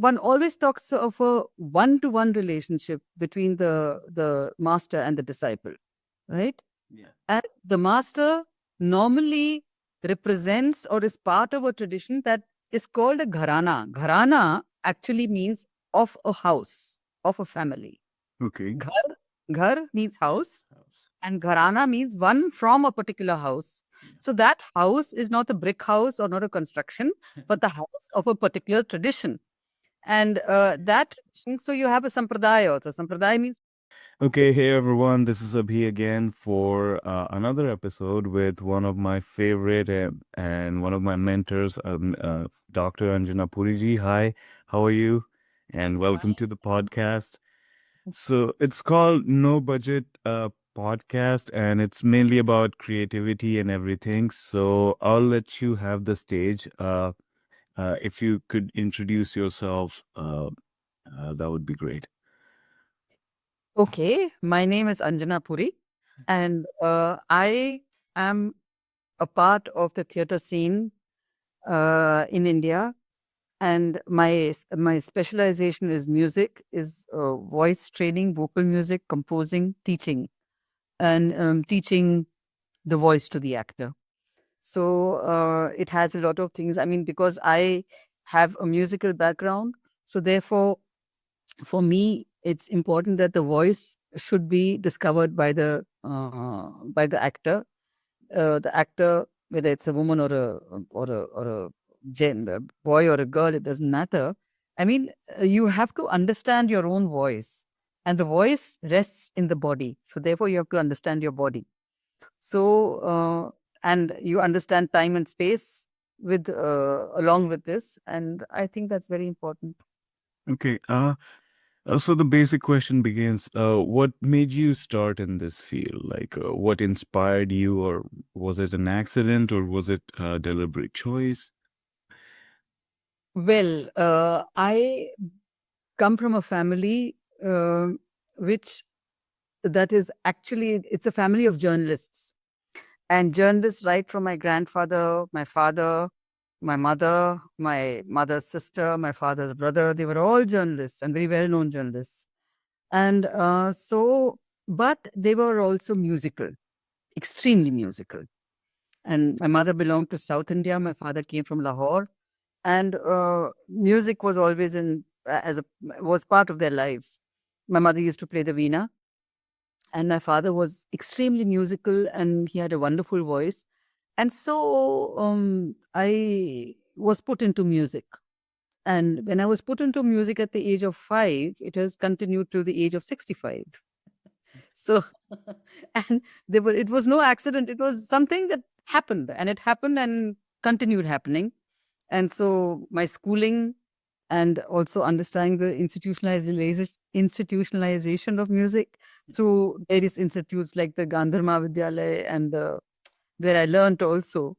one always talks of a one-to-one relationship between the master and the disciple, right? Yeah. And the master normally represents or is part of a tradition that is called a gharana. Gharana actually means of a house, of a family. Okay. Ghar, ghar means house, House. and gharana means one from a particular house. Yeah. So that house is not a brick house or not a construction, but the house of a particular tradition. And that tradition, so you have a sampradaya also. Sampradaya means Okay, hey everyone, this is Abhi again for another episode with one of my favorite and one of my mentors, Dr. Anjana Puri ji. Hi, how are you? And welcome to the podcast. So it's called No Budget Podcast, and it's mainly about creativity and everything. So I'll let you have the stage. If you could introduce yourself, that would be great. okay. My name is Anjana Puri, and I am a part of the theater scene in India. And my specialization is music, is voice training, vocal music, composing, teaching, and teaching the voice to the actor. So it has a lot of things. I mean, because I have a musical background, so therefore, for me, it's important that the voice should be discovered by the actor. The actor, whether it's a woman or a gender, boy or a girl, it doesn't matter. I mean, you have to understand your own voice, and the voice rests in the body. So therefore, you have to understand your body. So, and you understand time and space with along with this, and I think that's very important. Okay. So the basic question begins, what made you start in this field? Like, what inspired you, or was it an accident, or was it a deliberate choice? Well, I come from a family which that is actually it's a family of journalists, and journalists right from my grandfather, my father, my mother's sister, my father's brother. They were all journalists and very well known journalists. And but they were also musical, extremely musical. And my mother belonged to South India. My father came from Lahore, and music was always was part of their lives. My mother used to play the veena, and my father was extremely musical, and he had a wonderful voice. And so I was put into music. And when I was put into music at the age of 5, it has continued to the age of 65. So, and it was no accident. It was something that happened, and it happened and continued happening. And so my schooling and also understanding the institutionalization of music through various institutes like the Gandharma Vidyalaya and where I learned also,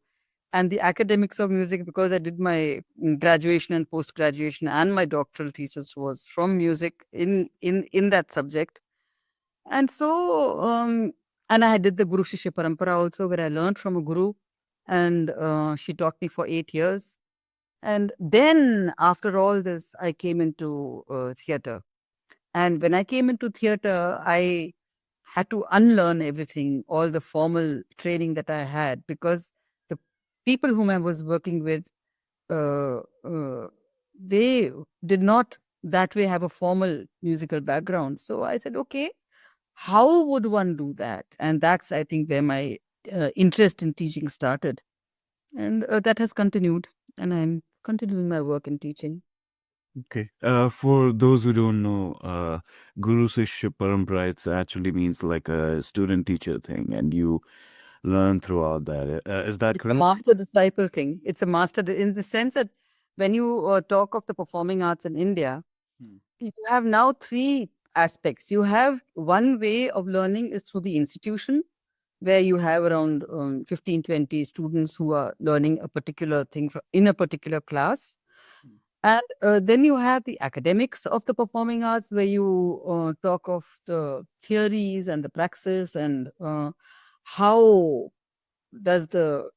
and the academics of music, because I did my graduation and post graduation and my doctoral thesis was from music in that subject. And so, and I did the Guru Shishya Parampara also, where I learned from a guru, and she taught me for 8 years. And then, after all this, I came into theater. And when I came into theater, I had to unlearn everything, all the formal training that I had, because the people whom I was working with, uh, uh, they did not that way have a formal musical background. So I said, okay, how would one do that? And that's, I think, where my interest in teaching started. And that has continued. And I'm continuing my work in teaching. Okay. For those who don't know, Guru Sishya Parampara, it actually means like a student-teacher thing, and you learn throughout that. Is that It's a correct? master disciple thing. It's a in the sense that when you talk of the performing arts in India, Hmm. you have now three aspects. You have one way of learning is through the institution, where you have around 15, 20 students who are learning a particular thing in a particular class. Hmm. And then you have the academics of the performing arts, where you talk of the theories and the praxis and how does the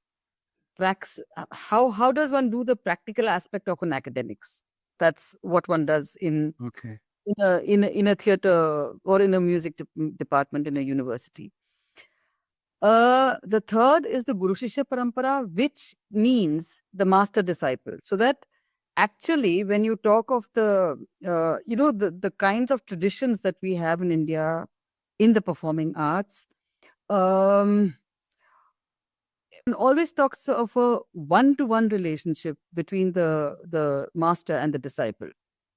how does one do the practical aspect of an academics? That's what one does Okay. in a theater or in a music department in a university. The third is the Guru Shishya Parampara, which means the master disciple. So that actually, when you talk of the kinds of traditions that we have in India in the performing arts, um, one always talks of a one-to-one relationship between the master and the disciple,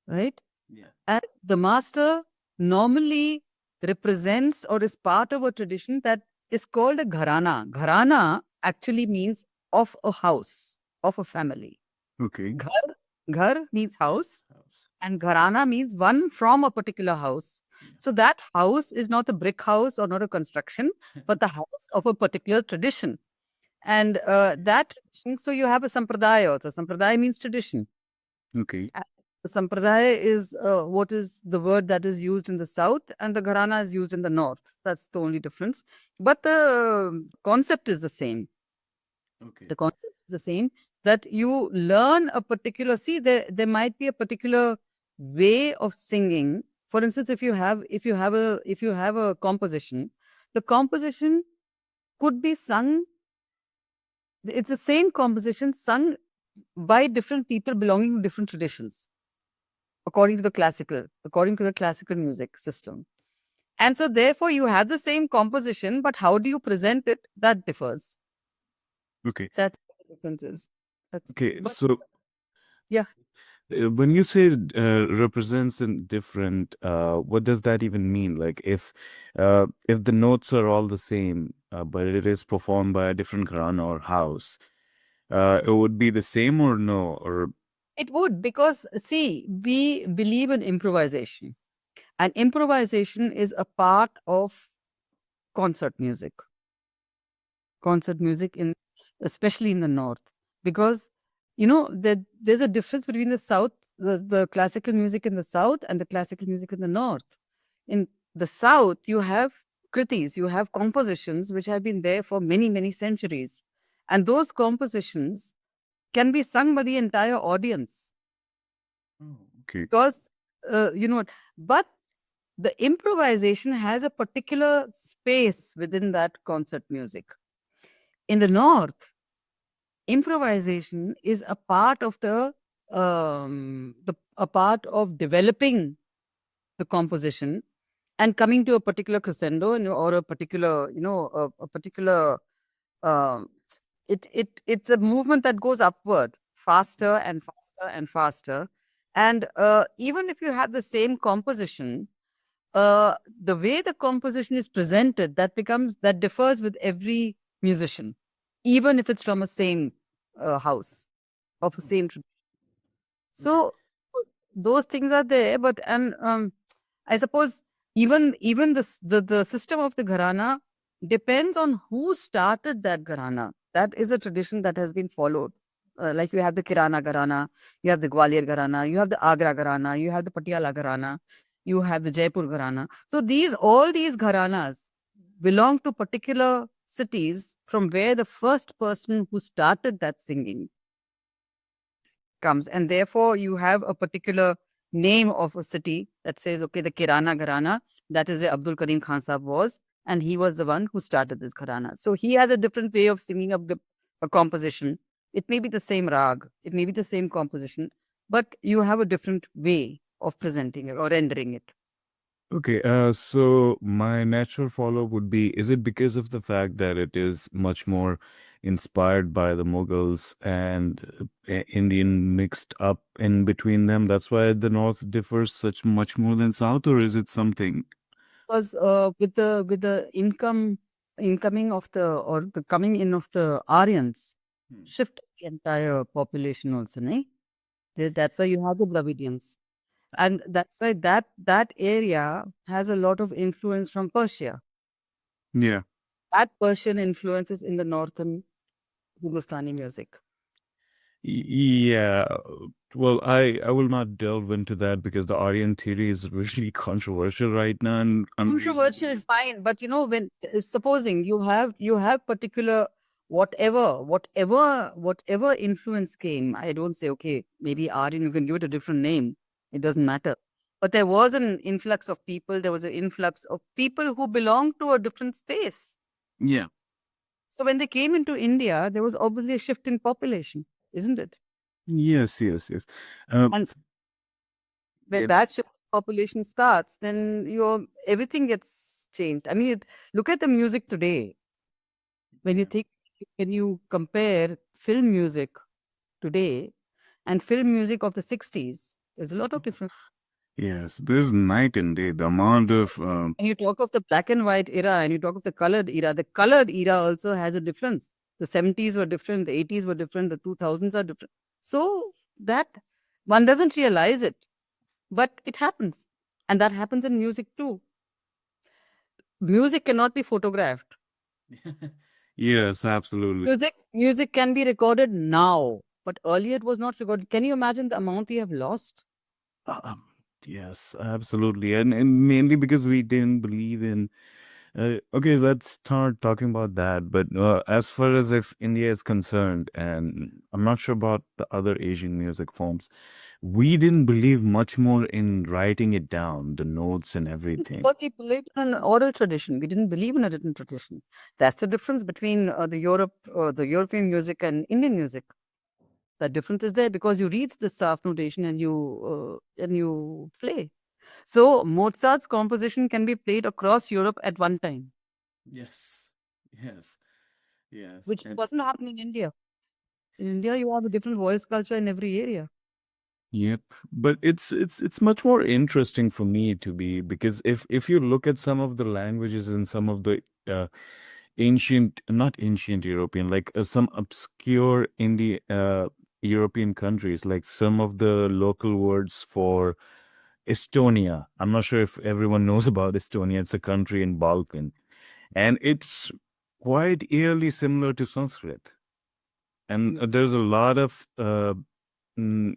right? Yeah. And the master normally represents or is part of a tradition that is called a gharana. Gharana actually means of a house, of a family. Okay. Ghar, ghar means house, House. and gharana means one from a particular house. Yeah. So that house is not a brick house or not a construction, but the house of a particular tradition. And that tradition, so you have a sampradaya also. Sampradaya means tradition. Okay. And the sampradaya is what is the word that is used in the south, and the gharana is used in the north. That's the only difference. But the concept is the same. Okay. The concept is the same, that you learn a particular, see, there might be a particular way of singing. For instance, if you have a composition, the composition could be sung, it's the same composition sung by different people belonging to different traditions, according to the classical music system. And so therefore you have the same composition, but how do you present it? That differs. Okay. That's what the difference is. That's Okay. but So yeah. when you say represents in different, what does that even mean? Like if the notes are all the same, but it is performed by a different gharana or house, it would be the same or no? Or It would, because see, we believe in improvisation. And improvisation is a part of concert music. Concert music in especially in the north. Because there's a difference between the south, the classical music in the south and the classical music in the north. In the south, you have kritis, you have compositions which have been there for many, many centuries. And those compositions can be sung by the entire audience. okay. Because, but the improvisation has a particular space within that concert music. In the north, improvisation is a part of a part of developing the composition and coming to a particular crescendo or a particular, a particular, um, it's a movement that goes upward faster and faster and faster. And even if you have the same composition, the way the composition is presented, that differs with every musician, even if it's from a same house of a same so those things are there, but and I suppose even the system of the gharana depends on who started that gharana. That is a tradition that has been followed. Like you have the Kirana gharana, you have the Gwalior gharana, you have the Agra gharana, you have the Patiala gharana, you have the Jaipur gharana. So all these gharanas belong to particular cities from where the first person who started that singing comes. And therefore, you have a particular name of a city that says, okay, the Kirana Gharana, that is where Abdul Karim Khan Sahib was. And he was the one who started this Gharana. So he has a different way of singing a composition. It may be the same rag, it may be the same composition, but you have a different way of presenting it or rendering it. Okay, so my natural follow-up would be, is it because of the fact that it is much more inspired by the Mughals and Indian mixed up in between them? That's why the North differs such much more than South, or is it something? Because with the incoming of the coming in of the Aryans, shift the entire population also, ne? That's why you have the Dravidians. And that's why that area has a lot of influence from Persia. Yeah. That Persian influence is in the northern Hindustani music. Yeah. Well, I will not delve into that because the Aryan theory is really controversial right now and Controversial, fine, but when supposing you have particular whatever influence came, I don't say, okay, maybe Aryan, you can give it a different name. It doesn't matter. But there was an influx of people. There was an influx of people who belonged to a different space. Yeah. So when they came into India, there was obviously a shift in population, isn't it? Yes, yes, yes. Uh, And when yep. that shift in population starts, then your everything gets changed. I mean, look at the music today. When you Yeah. think, when you compare film music today and film music of the 60s, there's a lot of difference. Yes, there's night and day. The amount of And you talk of the black and white era and you talk of the colored era also has a difference. The 70s were different, the 80s were different, the 2000s are different. So that one doesn't realize it, but it happens. And that happens in music too. Music cannot be photographed. yes, absolutely. Music can be recorded now, but earlier it was not recorded. Can you imagine the amount we have lost? Um, yes, absolutely. And mainly because we didn't believe in. Okay, let's start talking about that. But as far as if India is concerned, and I'm not sure about the other Asian music forms, we didn't believe much more in writing it down, the notes and everything. Because we believed in an oral tradition. We didn't believe in a written tradition. That's the difference between the European music and Indian music. The difference is there because you read the staff notation and you play. So Mozart's composition can be played across Europe at one time, Yes, yes, yes. which wasn't happening in India. In India, you have a different voice culture in every area. Yep, but it's much more interesting for me to be because if you look at some of the languages in some of the ancient, not ancient European, like some obscure Indi European countries, like some of the local words for Estonia. I'm not sure if everyone knows about Estonia. It's a country in Balkan, and it's quite eerily similar to Sanskrit. And there's a lot of mm,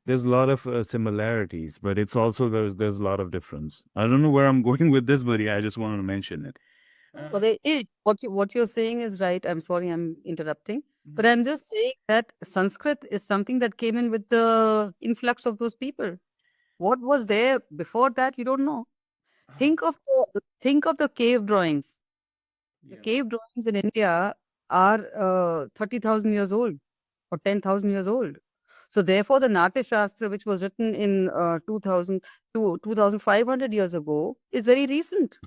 there's a lot of similarities, but it's also there's a lot of difference. I don't know where I'm going with this, but yeah, I just wanted to mention it. But what you're saying is right. I'm sorry, I'm interrupting. But Mhm. I'm just saying that Sanskrit is something that came in with the influx of those people. What was there before that? You don't know. Think of the cave drawings. The Yeah. cave drawings in India are 30,000 years old or 10,000 years old. So therefore, the Natya Shastra, which was written in 2000 to 2,500 years ago, is very recent.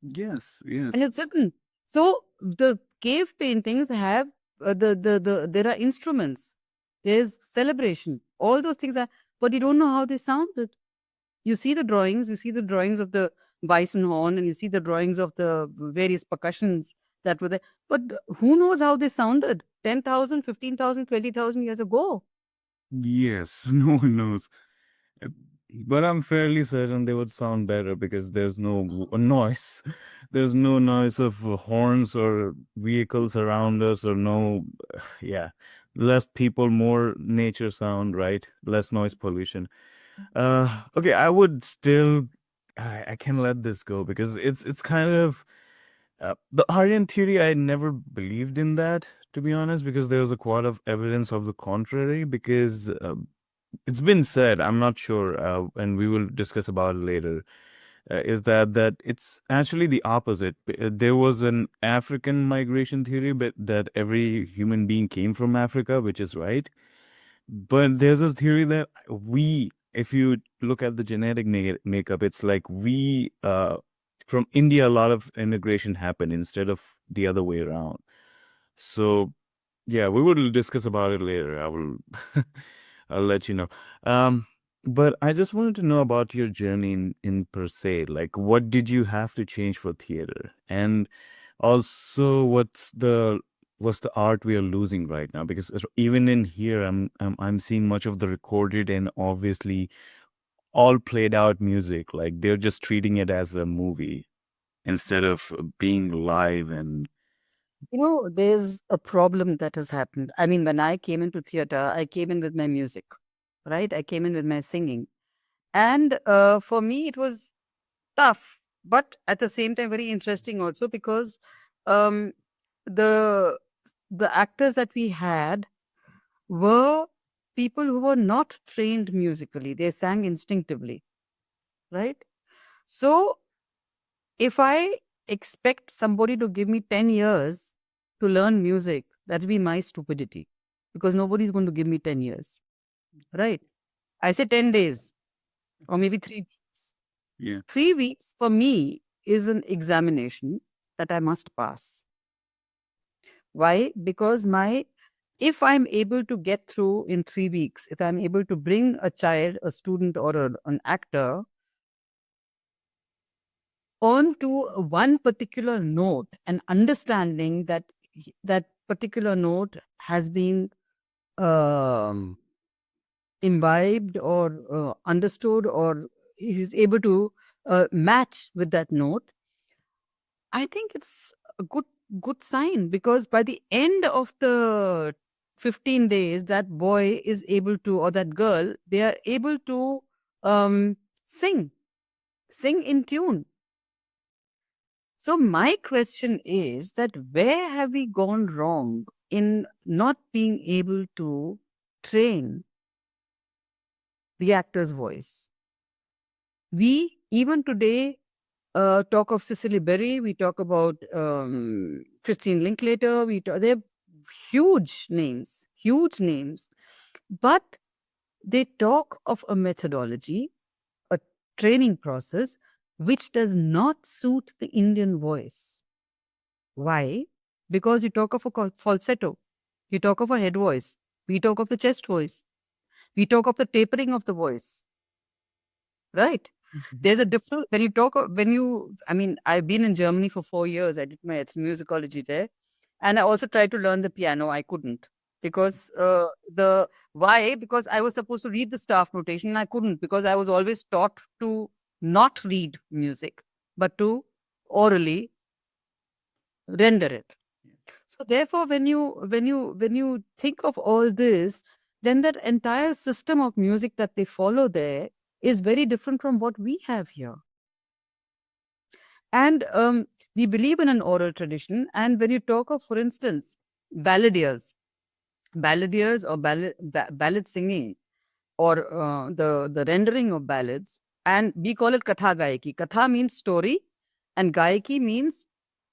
Yes, And yes. it's written. So the cave paintings have there are instruments, there's celebration, all those things are, but you don't know how they sounded. You see the drawings of the bison horn, and you see the drawings of the various percussions that were there. But who knows how they sounded 10,000, 15,000, 20,000 years ago? Yes, no one knows. Uh, But I'm fairly certain they would sound better because there's no noise. There's no noise of horns or vehicles around us, or no, yeah, less people, more nature sound, right? Less noise pollution. Okay, I would still, I can't let this go because it's kind of the Aryan theory. I never believed in that, to be honest, because there's a quite of evidence of the contrary. Because it's been said, I'm not sure, and we will discuss about it later. Is that it's actually the opposite? There was an African migration theory, but that every human being came from Africa, which is right. But there's a theory that if you look at the genetic makeup, it's like from India, a lot of immigration happened instead of the other way around. So yeah, we will discuss about it later. I will, I'll let you know. Um, but I just wanted to know about your journey in per se. Like, what did you have to change for theater, and also what's the art we are losing right now? Because even in here, I'm seeing much of the recorded and obviously all played out music. Like they're just treating it as a movie instead of being live and There's a problem that has happened. I mean, when I came into theater, I came in with my music, right? I came in with my singing. And for me, it was tough, but at the same time, very interesting also because um, the actors that we had were people who were not trained musically. They sang instinctively, right? So if I expect somebody to give me 10 years to learn music, that'll be my stupidity, because nobody's going to give me 10 years, right? I say 10 days or maybe 3 weeks. Yeah. 3 weeks for me is an examination that I must pass. Why? Because if I'm able to get through in 3 weeks, if I'm able to bring a child, a student, or an actor onto one particular note and understanding that that particular note has been um, imbibed or understood, or is able to match with that note, I think it's a good sign, because by the end of the 15 days, that boy is able to, or that girl, they are able to um, sing, sing in tune. So my question is that where have we gone wrong in not being able to train the actor's voice? We even today talk of Cicely Berry, we talk about Christine Linklater, they're huge names, but they talk of a methodology, a training process, which does not suit the Indian voice. Why? Because you talk of a falsetto, you talk of a head voice, we talk of the chest voice, we talk of the tapering of the voice, right? There's a difference when you talk, I mean, I've been in Germany for 4 years. I did my ethnomusicology there. And I also tried to learn the piano. I couldn't, because why? Because I was supposed to read the staff notation and I couldn't, because I was always taught to not read music, but to orally render it. So therefore, when you think of all this, then that entire system of music that they follow there is very different from what we have here. And we believe in an oral tradition. And when you talk of, for instance, balladeers, or ballad singing, or the rendering of ballads, and we call it katha gayaki. Katha means story, and gayaki means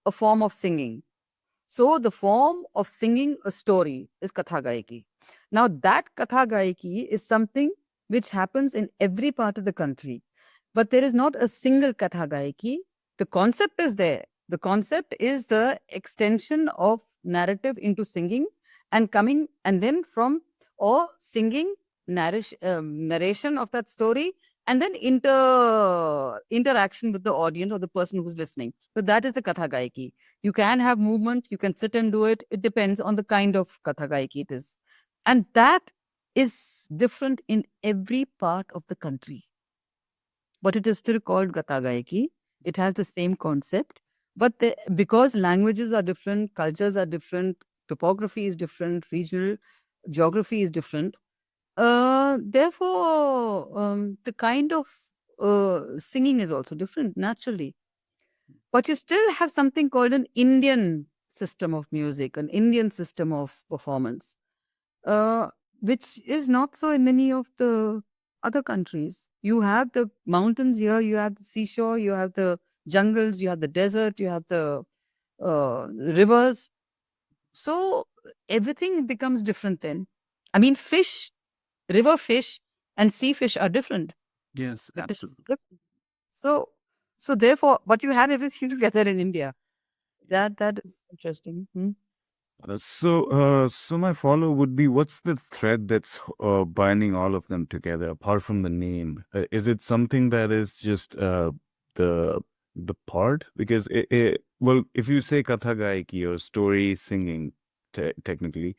a form of singing. So the form of singing a story is katha gayaki. Now that katha gayaki is something which happens in every part of the country, but there is not a single katha gayaki. The concept is there. The concept is the extension of narrative into singing, and coming, and then from, or singing narration of that story, and then interaction with the audience or the person who's listening. So that is the katha gayaki. You can have movement, you can sit and do it. It depends on the kind of katha gayaki it is. And that is different in every part of the country. But it is still called katha gayaki. It has the same concept. But because languages are different, cultures are different, topography is different, regional geography is different. Therefore, the kind of singing is also different, naturally. But you still have something called an Indian system of music, an Indian system of performance, uh, which is not so in many of the other countries. You have the mountains here, you have the seashore, you have the jungles, you have the desert, you have the rivers. So everything becomes different then. I mean, river fish and sea fish are different. Yes, The taste is absolutely. different. So, therefore, but you have everything together in India. That is interesting. Hmm. So my follow would be, what's the thread that's binding all of them together, apart from the name? Is it something that is just the the part? Because well, if you say katha gaiki or story singing, technically,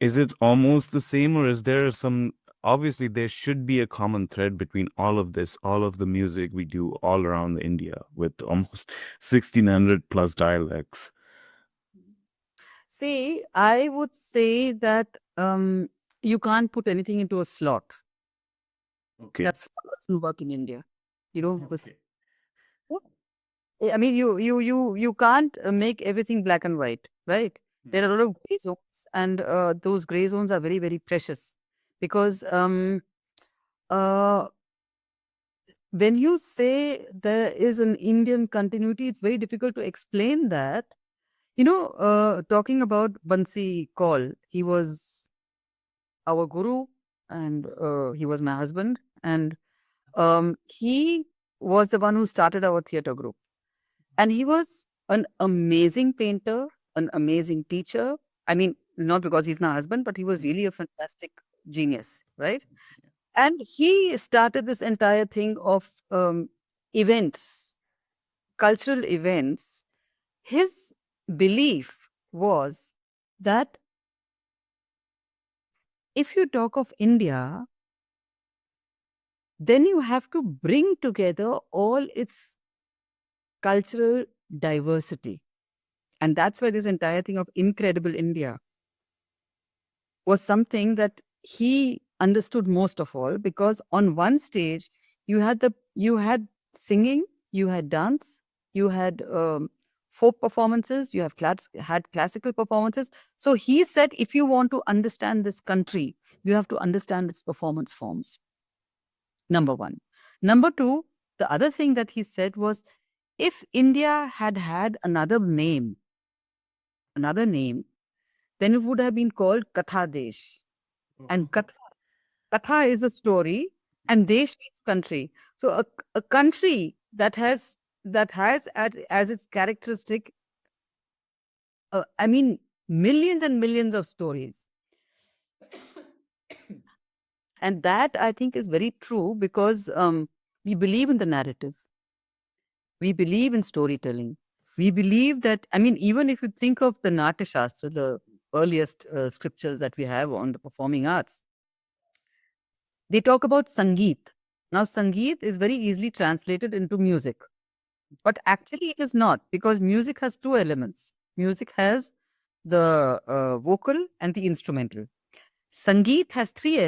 is it almost the same, or is there some? Obviously, there should be a common thread between all of this, all of the music we do all around India with almost 1,600 plus dialects. See, I would say that you can't put anything into a slot. Okay. That's how it doesn't work in India. You know, Okay. I mean, you can't make everything black and white, right? Yeah. There are a lot of gray zones, and those gray zones are very, very precious because uh, when you say there is an Indian continuity, it's very difficult to explain that. Talking about Bansi Kaul, he was our guru, and he was my husband, and he was the one who started our theater group. And he was an amazing painter, an amazing teacher. I mean, not because he's my husband, but he was really a fantastic genius, right? And he started this entire thing of events, cultural events. His belief was that if you talk of India, then you have to bring together all its cultural diversity. And that's why this entire thing of Incredible India was something that he understood most of all, because on one stage you had singing, you had dance, you had folk performances, you have had classical performances. So he said, if you want to understand this country, you have to understand its performance forms. Number one. Number two, the other thing that he said was, if India had had another name, then it would have been called Katha Desh. And Katha is a story, and Desh means country. So a country that has as its characteristic, I mean, millions and millions of stories. And that, I think, is very true because we believe in the narrative. We believe in storytelling. We believe that, I mean, even if you think of the Natya Shastra, the earliest scriptures that we have on the performing arts, they talk about Sangeet. Now, Sangeet is very easily translated into music, but actually it is not, because music has two elements. Music has the vocal and the instrumental. Sangeet has three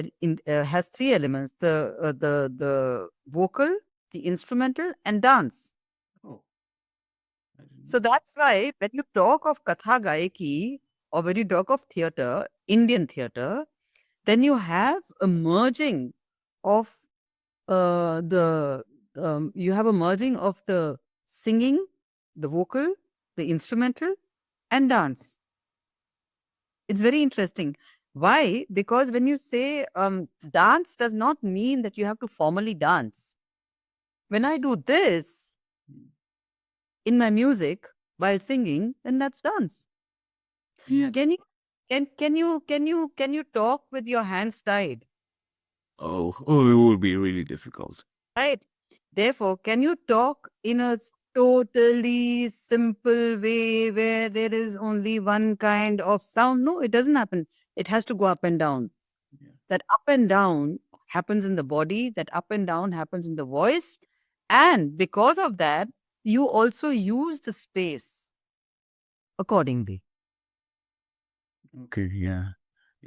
elements: the vocal, the instrumental, and dance. Oh, I didn't So know. that's why when you talk of Katha Gayaki, or when you talk of theater, Indian theater, then you have a merging of the you have a merging of the singing, the vocal, the instrumental, and dance. It's very interesting. Why? Because when you say dance does not mean that you have to formally dance. When I do this in my music while singing, then that's dance. Yeah. Can you can you talk with your hands tied? Oh, it would be really difficult. Right. Therefore, can you talk in a totally simple way where there is only one kind of sound? No, it doesn't happen. It has to go up and down. Yeah. That up and down happens in the body, that up and down happens in the voice. And because of that, you also use the space accordingly. Okay, yeah.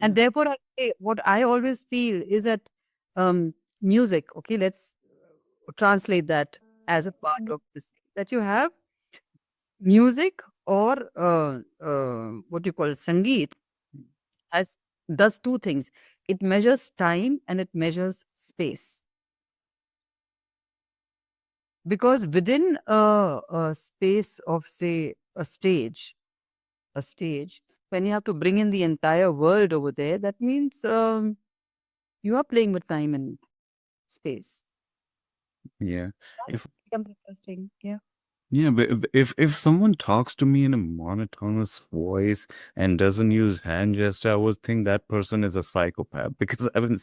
And Yeah. therefore, what I always feel is that music, okay, let's translate that as a part of this, that you have music, or what you call Sangeet, as does two things. It measures time and it measures space. Because within a space of, say, a stage, when you have to bring in the entire world over there, that means you are playing with time and space. Yeah. That If becomes interesting. Yeah. Yeah, but if someone talks to me in a monotonous voice and doesn't use hand gesture, I would think that person is a psychopath because I haven't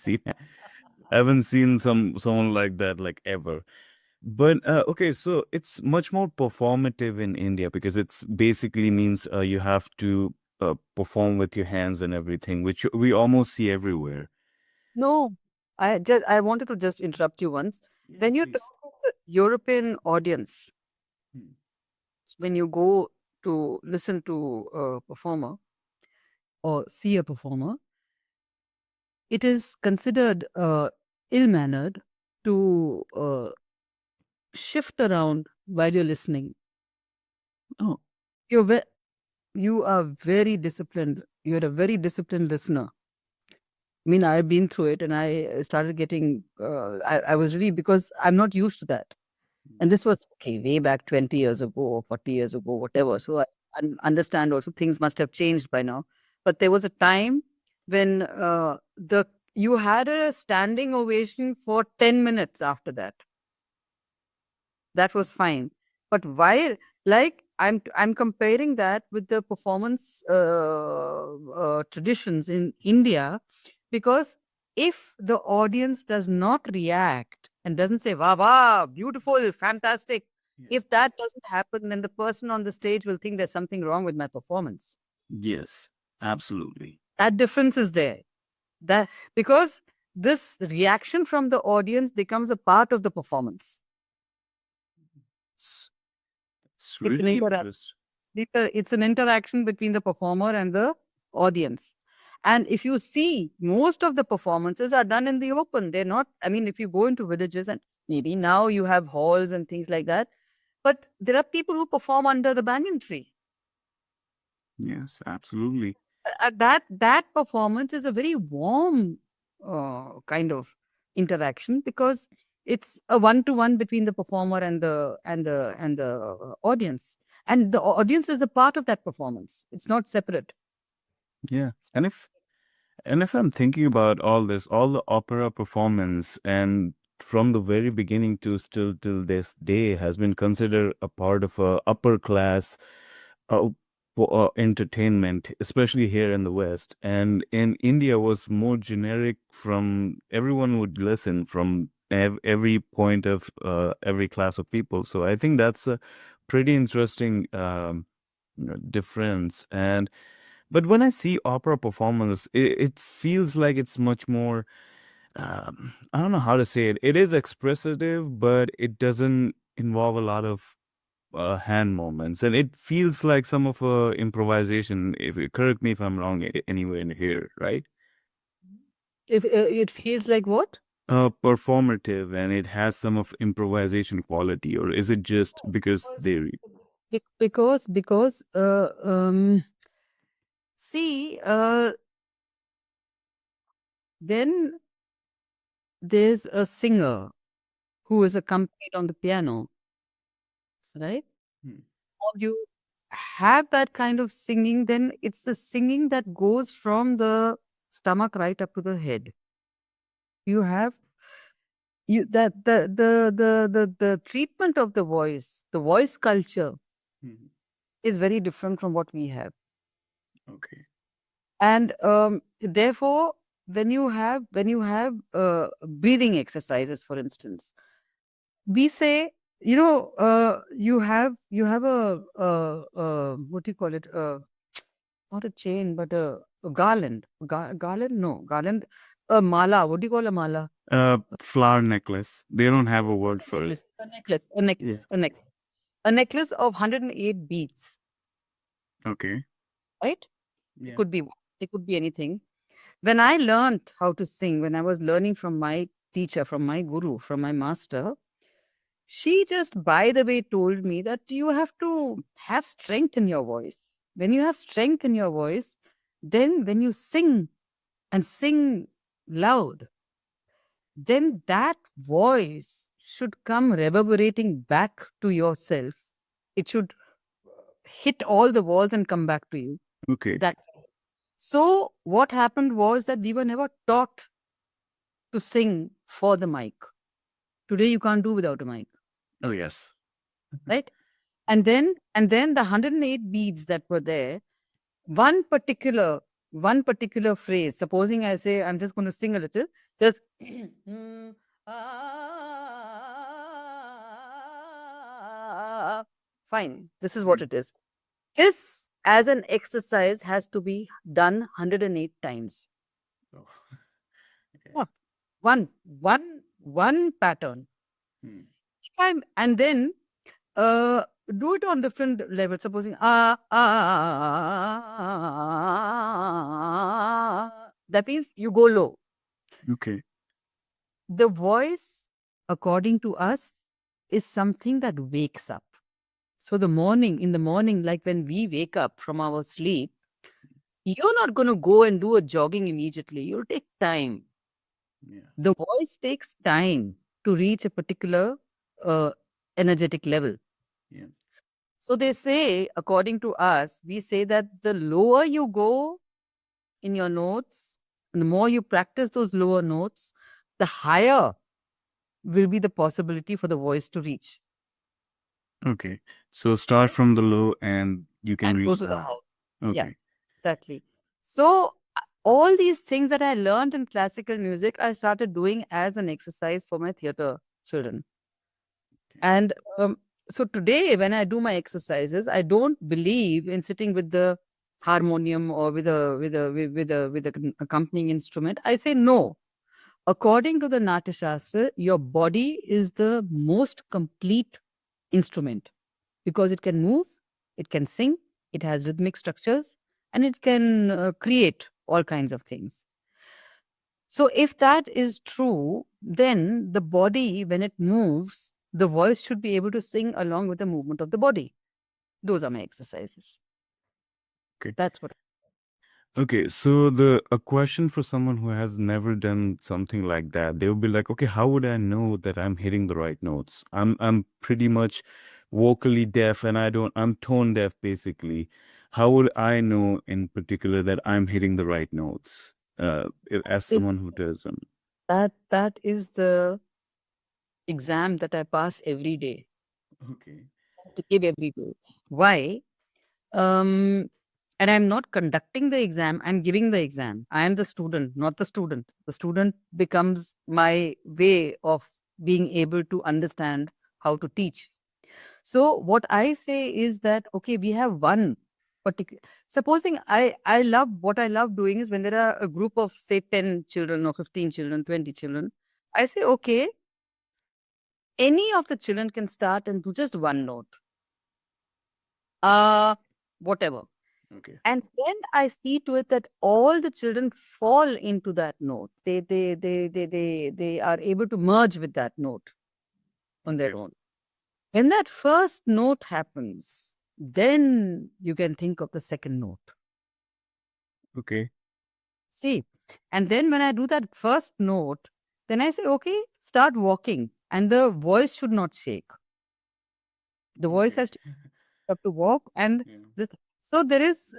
seen someone like that like ever. But okay, so it's much more performative in India because it's basically means you have to perform with your hands and everything, which we almost see everywhere. No, I wanted to just interrupt you once. Yeah, When you talk please. to the European audience, Hmm. when you go to listen to a performer or see a performer, it is considered ill-mannered to shift around while you're listening. Oh, You're ve- you are very disciplined. You're a very disciplined listener. I mean, I've been through it, and I started getting. I was really, because I'm not used to that, and this was okay way back 20 years ago or 40 years ago, whatever. So I understand also things must have changed by now. But there was a time when the you had a standing ovation for 10 minutes after that. That was fine. But why, like, I'm comparing that with the performance traditions in India, because if the audience does not react and doesn't say "wow, wow, beautiful, fantastic," if that doesn't happen, then the person on the stage will think there's something wrong with my performance. yes, absolutely. That difference is there. That because this reaction from the audience becomes a part of the performance. It's, it's It's an really interaction. interesting. It's an interaction between the performer and the audience. And if you see, most of the performances are done in the open. They're not, I mean, if you go into villages, and maybe now you have halls and things like that, but there are people who perform under the banyan tree. Yes, absolutely. That performance is a very warm kind of interaction, because it's a one-to-one between the performer and the audience, and the audience is a part of that performance. It's not separate. Yeah. And if I'm thinking about all this, all the opera performance, and from the very beginning to still till this day, has been considered a part of a upper class uh, entertainment, especially here in the West. And in India was more generic. From everyone would listen from every point of every class of people. So I think that's a pretty interesting difference. And but when I see opera performance, it feels like it's much more. I don't know how to say it. It is expressive, but it doesn't involve a lot of hand movements, and it feels like some of improvisation. If correct me if I'm wrong, anywhere in here, right? If it feels like what? Performative, and it has some of improvisation quality, or is it just because they? Because see, then there's a singer who is accompanied on the piano, right? Hmm. Or you have that kind of singing, then it's the singing that goes from the stomach right up to the head. You have you that the treatment of the voice culture Hmm. is very different from what we have. Okay. And therefore, when you have breathing exercises, for instance, we say, you have a what do you call it, not a chain, but a garland. Garland, no, garland, a mala. What do you call a mala? Flower necklace. They don't have a Not word a for it. necklace, a necklace, a Yeah. necklace, a necklace, a necklace of 108 beads, Okay. right? It Yeah. could be it could be anything. When I learned how to sing, when I was learning from my teacher, from my guru, from my master, she just by the way told me that you have to have strength in your voice. When you have strength in your voice, then when you sing and sing loud, then that voice should come reverberating back to yourself. It should hit all the walls and come back to you. Okay. That so what happened was that we were never taught to sing for the mic. Today you can't do without a mic, Oh yes. right? And then the 108 beats that were there, one particular phrase, supposing I say I'm just going to sing a little, just fine. This is what Hmm. it is. This as an exercise has to be done 108 times. Oh. Okay. Yeah. One pattern. Hmm. And then do it on different levels. Supposing that means you go low. Okay. The voice, according to us, is something that wakes up. So in the morning, like when we wake up from our sleep, you're not going to go and do a jogging immediately. You'll take time. Yeah. The voice takes time to reach a particular uh, energetic level. Yeah. So they say, according to us, we say that the lower you go in your notes, and the more you practice those lower notes, the higher will be the possibility for the voice to reach Okay. So start from the low and you can and go reach to the the high. high. Yeah, Okay. exactly. So all these things that I learned in classical music, I started doing as an exercise for my theater children. Okay. And so today, when I do my exercises, I don't believe in sitting with the harmonium or with a accompanying instrument. I say no. According to the Natya Shastra, your body is the most complete instrument because it can move, it can sing, it has rhythmic structures, and it can create all kinds of things. So, if that is true, then the body, when it moves, the voice should be able to sing along with the movement of the body. Those are my exercises. Okay. That's what. Okay, so the a question for someone who has never done something like that, they would be like, okay, how would I know that I'm hitting the right notes? I'm pretty much vocally deaf and I'm tone deaf basically. How would I know in particular that I'm hitting the right notes? As It, someone who doesn't. that is the exam that I pass every day, Okay. to give every day. Why? Um, and I'm not conducting the exam, I'm giving the exam. I am the student, not the student. The student becomes my way of being able to understand how to teach. So what I say is that, okay, we have one particular, supposing I love, what I love doing is when there are a group of say 10 children or 15 children, 20 children, I say, okay, any of the children can start and do just one note. Uh, Whatever. Okay. And then I see to it that all the children fall into that note. They are able to merge with that note on their Okay. own. When that first note happens, then you can think of the second note. Okay. See, and then when I do that first note, then I say, okay, start walking. And the voice should not shake. The voice Okay. has to have to walk. And Yeah. this, so there is,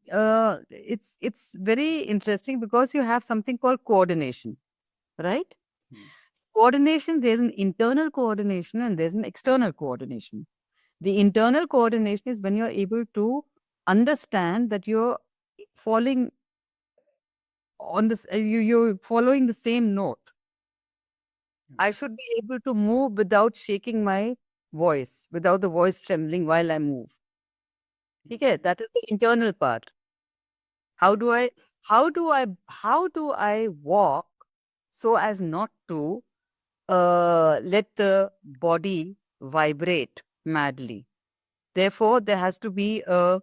it's very interesting because you have something called coordination, right? Hmm. Coordination, there's an internal coordination and there's an external coordination. The internal coordination is when you're able to understand that you're falling on this, you're following the same note. I should be able to move without shaking my voice, without the voice trembling while I move. Okay, Okay. that is the internal part. How do I, how do I walk so as not to let the body vibrate madly? Therefore, there has to be a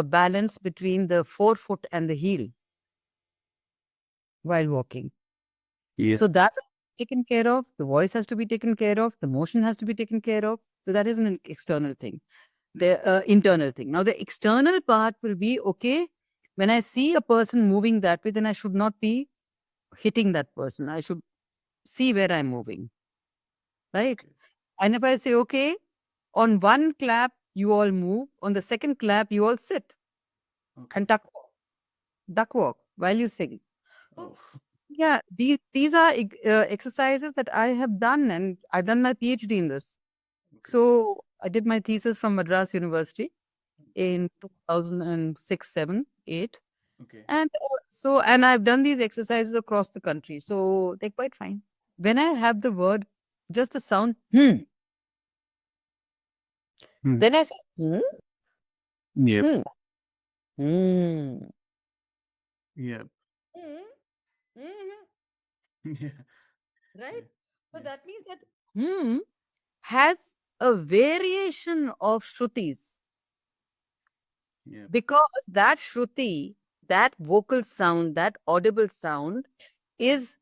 balance between the forefoot and the heel while walking. Yeah. So that is taken care of. The voice has to be taken care of. The motion has to be taken care of. So that is an external thing, the internal thing. Now, the external part will be okay. When I see a person moving that way, then I should not be hitting that person. I should see where I'm moving, right? Okay. And if I say, okay, on one clap, you all move. On the second clap, you all sit Okay. and duck walk while you sing. Oh. So, yeah, these are exercises that I have done, and I've done my PhD in this. Okay. So I did my thesis from Madras University in 2006, 7, 8. Okay. And and I've done these exercises across the country. So they're quite fine. When I have the word, just the sound, Hmm. then I say, Yep. hmm, hmm, Yep. hmm, hmm, Yeah. right? Yeah. So Yeah. that means that has a variation of Shrutis Yep. because that Shruti, that vocal sound, that audible sound is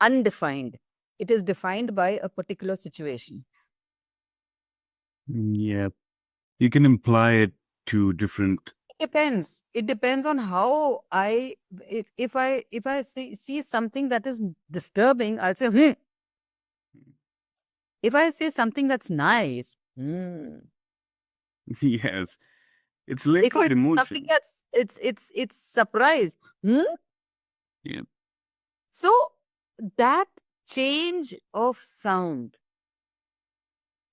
undefined. It is defined by a particular situation. Yep. You can imply it to different. Depends. It depends on how if I see something that is disturbing, I'll say, hmm. If I say something that's nice, hmm. Yes, it's linked If I with do something emotion. that's it's surprise, hmm. Yeah. So that change of sound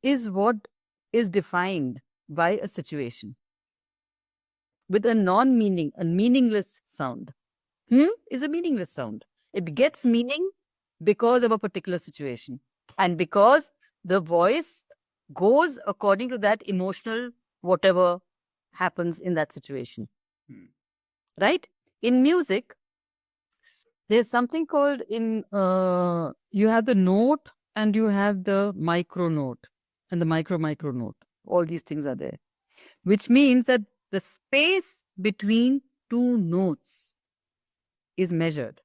is what is defined by a situation with a non-meaning, a meaningless sound. Is a meaningless sound. It gets meaning because of a particular situation and because the voice goes according to that emotional whatever happens in that situation, Hmm. right? In music, there's something called you have the note and you have the micro note and the micro note. All these things are there, which means that the space between two notes is measured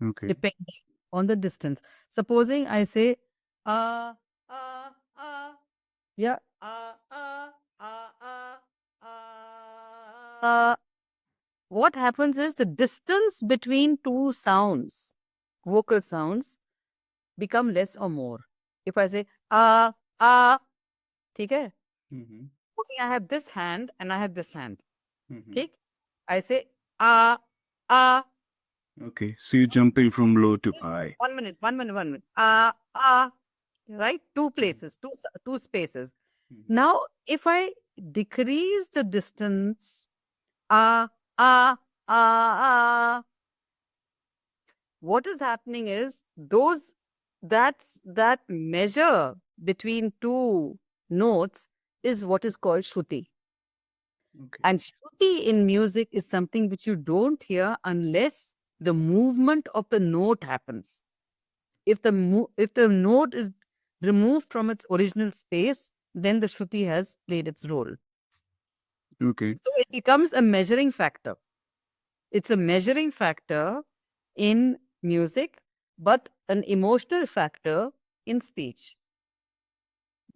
Okay. depending on the distance. Supposing I say, uh, uh, uh, yeah, what happens is the distance between two sounds, vocal sounds, become less or more. If I say, ठीक है? Mm-hmm. Supposing I have this hand and I have this hand, Mm-hmm. ठीक? I say, ah, ah. Okay, so you're jumping from low to high. 1 minute, 1 minute, 1 minute. Right? Two places, two spaces. Mm-hmm. Now, if I decrease the distance, ah, ah, ah, what is happening is that measure between two notes is what is called shruti. Okay. And shruti in music is something which you don't hear unless the movement of the note happens. If the note is removed from its original space, then the shruti has played its role. Okay. So it becomes a measuring factor. It's a measuring factor in music, but an emotional factor in speech.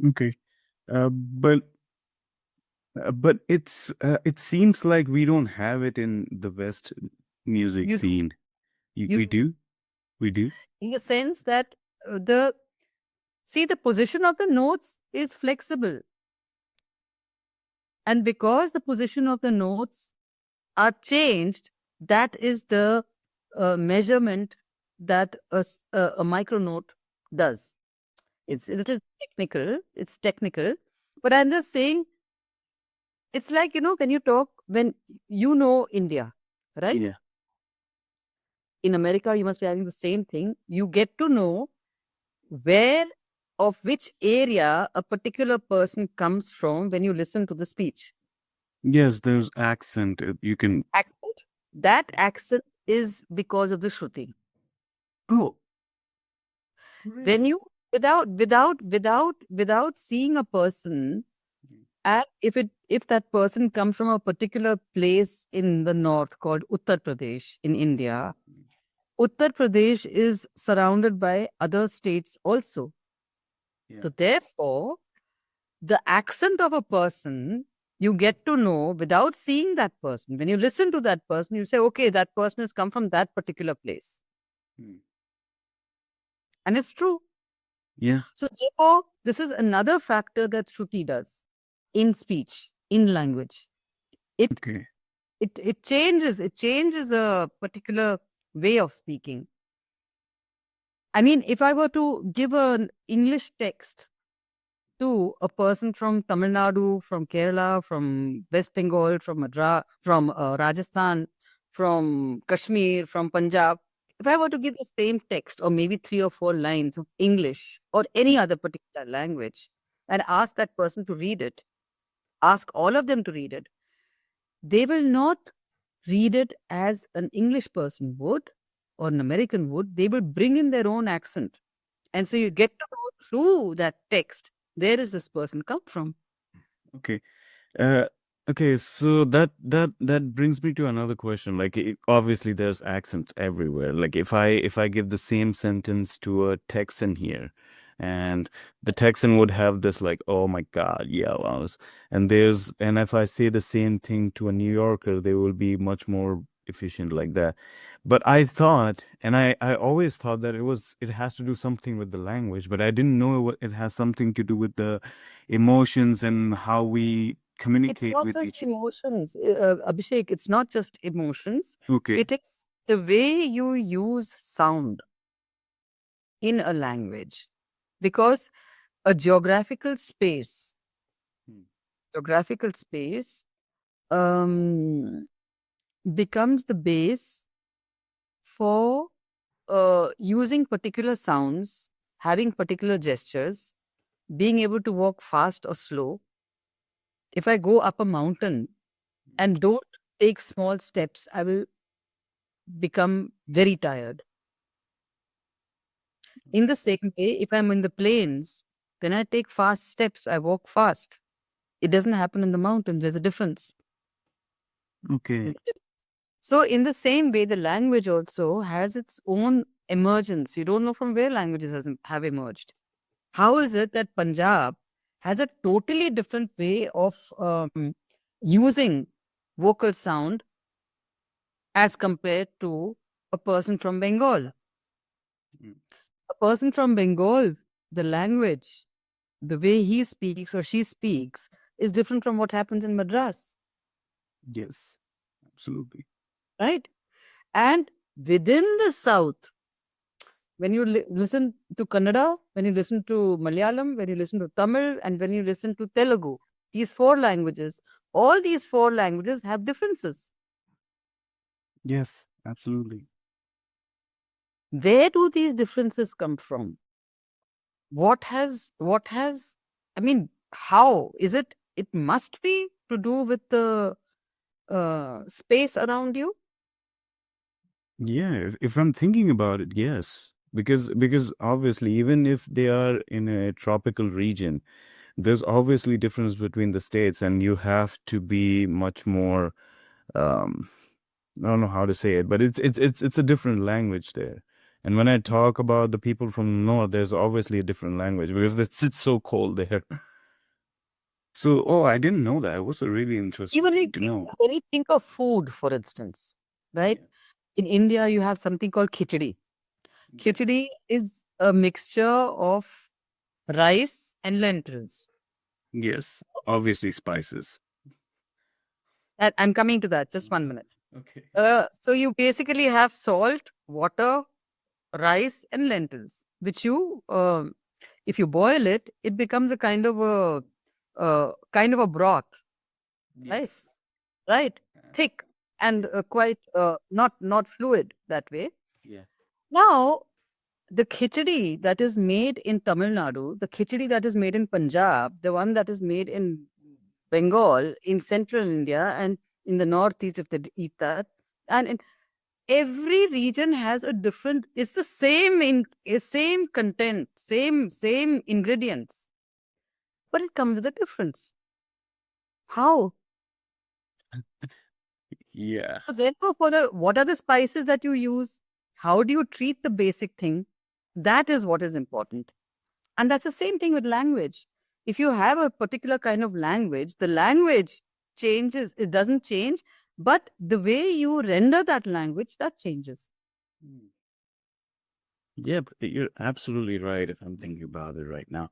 Okay. But it seems like we don't have it in the West music You do, scene. you We do, do. We do. in a sense that the position of the notes is flexible, and because the position of the notes are changed, that is the measurement that a micronote does. It's a little technical. It's technical, but I'm just saying it's like when you talk when India, right? Yeah. In America, you must be having the same thing. You get to know where of which area a particular person comes from when you listen to the speech. Yes, there's accent. You can. Accent. That accent is because of the Shruti. Oh, When really? you without seeing a person, and if that person comes from a particular place in the north called Uttar Pradesh in India, Uttar Pradesh is surrounded by other states also. Yeah. So therefore, the accent of a person you get to know without seeing that person. When you listen to that person, you say, okay, that person has come from that particular place. Hmm. And it's true. Yeah. So therefore, this is another factor that Shruti does in speech, in language. It Okay. it changes a particular way of speaking. I mean, if I were to give an English text to a person from Tamil Nadu, from Kerala, from West Bengal, from Madras, from Rajasthan, from Kashmir, from Punjab, if I were to give the same text or maybe 3 or 4 lines of English or any other particular language and ask that person to read it, ask all of them to read it, they will not read it as an English person would or an American would. They will bring in their own accent. And so you get to know through that text, where does this person come from? Okay. Uh, okay. So that brings me to another question. Like, obviously, there's accent everywhere. Like, if I give the same sentence to a Texan here, and the Texan would have this like, oh my God, yells. And if I say the same thing to a New Yorker, they will be much more efficient like that. But I thought, and I always thought that it has to do something with the language, but I didn't know it has something to do with the emotions and how we It's communicate not with just each. emotions, Abhishek. It's not just emotions. Okay. It is the way you use sound in a language. Because a Hmm. geographical space um, becomes the base for using particular sounds, having particular gestures, being able to walk fast or slow. If I go up a mountain and don't take small steps, I will become very tired. In the same way, if I'm in the plains, then I take fast steps, I walk fast. It doesn't happen in the mountains, there's a difference. Okay. So, in the same way, the language also has its own emergence. You don't know from where languages have emerged. How is it that Punjab has a totally different way of using vocal sound as compared to a person from Bengal? Mm. A person from Bengal, the language, the way he speaks or she speaks is different from what happens in Madras, Yes, absolutely. right? And within the South, when you listen to Kannada, when you listen to Malayalam, when you listen to Tamil, and when you listen to Telugu, these four languages, all these four languages have differences. Yes, absolutely. Where do these differences come from? What has, I mean, how is it? It must be to do with the space around you. Yeah, if I'm thinking about it, yes. Because obviously even if they are in a tropical region, there's obviously difference between the states and you have to be much more um I don't know how to say it, but it's a different language there. And when I talk about the people from the north, there's obviously a different language because it's so cold there. So, oh, I didn't know that. It was a really interesting Even thing to know. when you think of food, for instance, right? Yeah. In India, you have something called khichdi. Yes. Khichdi is a mixture of rice and lentils. Yes. Obviously spices. And I'm coming to that. Just 1 minute. Okay. So you basically have salt, water, rice, and lentils, which if you boil it, it becomes a kind of a broth, right? Yes. Right, thick and Yeah. quite not fluid that way. Yeah. Now, the khichdi that is made in Tamil Nadu, the khichdi that is made in Punjab, the one that is made in Bengal, in central India, and in the northeast, if they eat that, and in every region has a different. It's the same content, same ingredients, but it comes with a difference. How? Yeah. So therefore, for the what are the spices that you use? How do you treat the basic thing? That is what is important. And that's the same thing with language. If you have a particular kind of language, the language changes, it doesn't change, but the way you render that language, that changes. Mm. Yep, you're absolutely right if I'm thinking about it right now.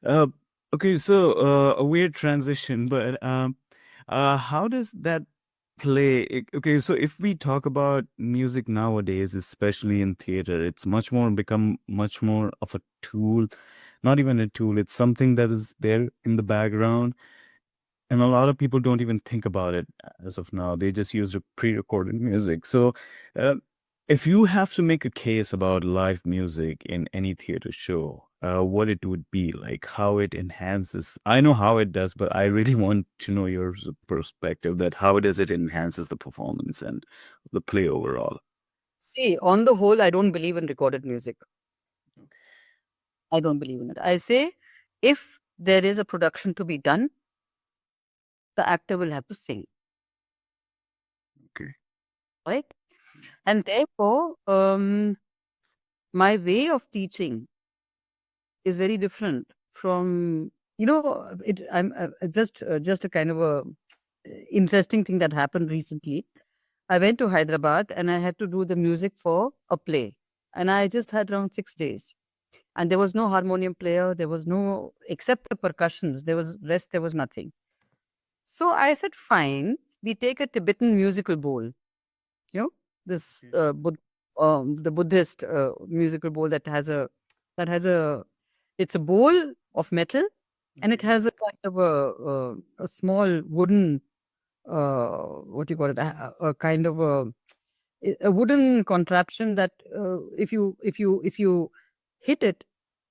Uh, okay, so a weird transition, but how does that play? Okay, so if we talk about music nowadays, especially in theater, it's become much more of a tool, not even a tool. It's something that is there in the background, and a lot of people don't even think about it as of now. They just use the pre-recorded music. So, uh, if you have to make a case about live music in any theater show, what it would be like, how it enhances. I know how it does, but I really want to know your perspective. That how does it enhances the performance and the play overall? See, on the whole, I don't believe in recorded music. I don't believe in it. I say if there is a production to be done, the actor will have to sing, Okay. right? And therefore, my way of teaching is very different from, it. I'm just a kind of a interesting thing that happened recently. I went to Hyderabad and I had to do the music for a play, and I just had around 6 days. And there was no harmonium player. There was no, except the percussions. There was rest. There was nothing. So I said, fine. We take a Tibetan musical bowl. You know, this the Buddhist musical bowl that has a it's a bowl of metal, and it has a kind of a small wooden what do you call it, a kind of a wooden contraption that if you hit it,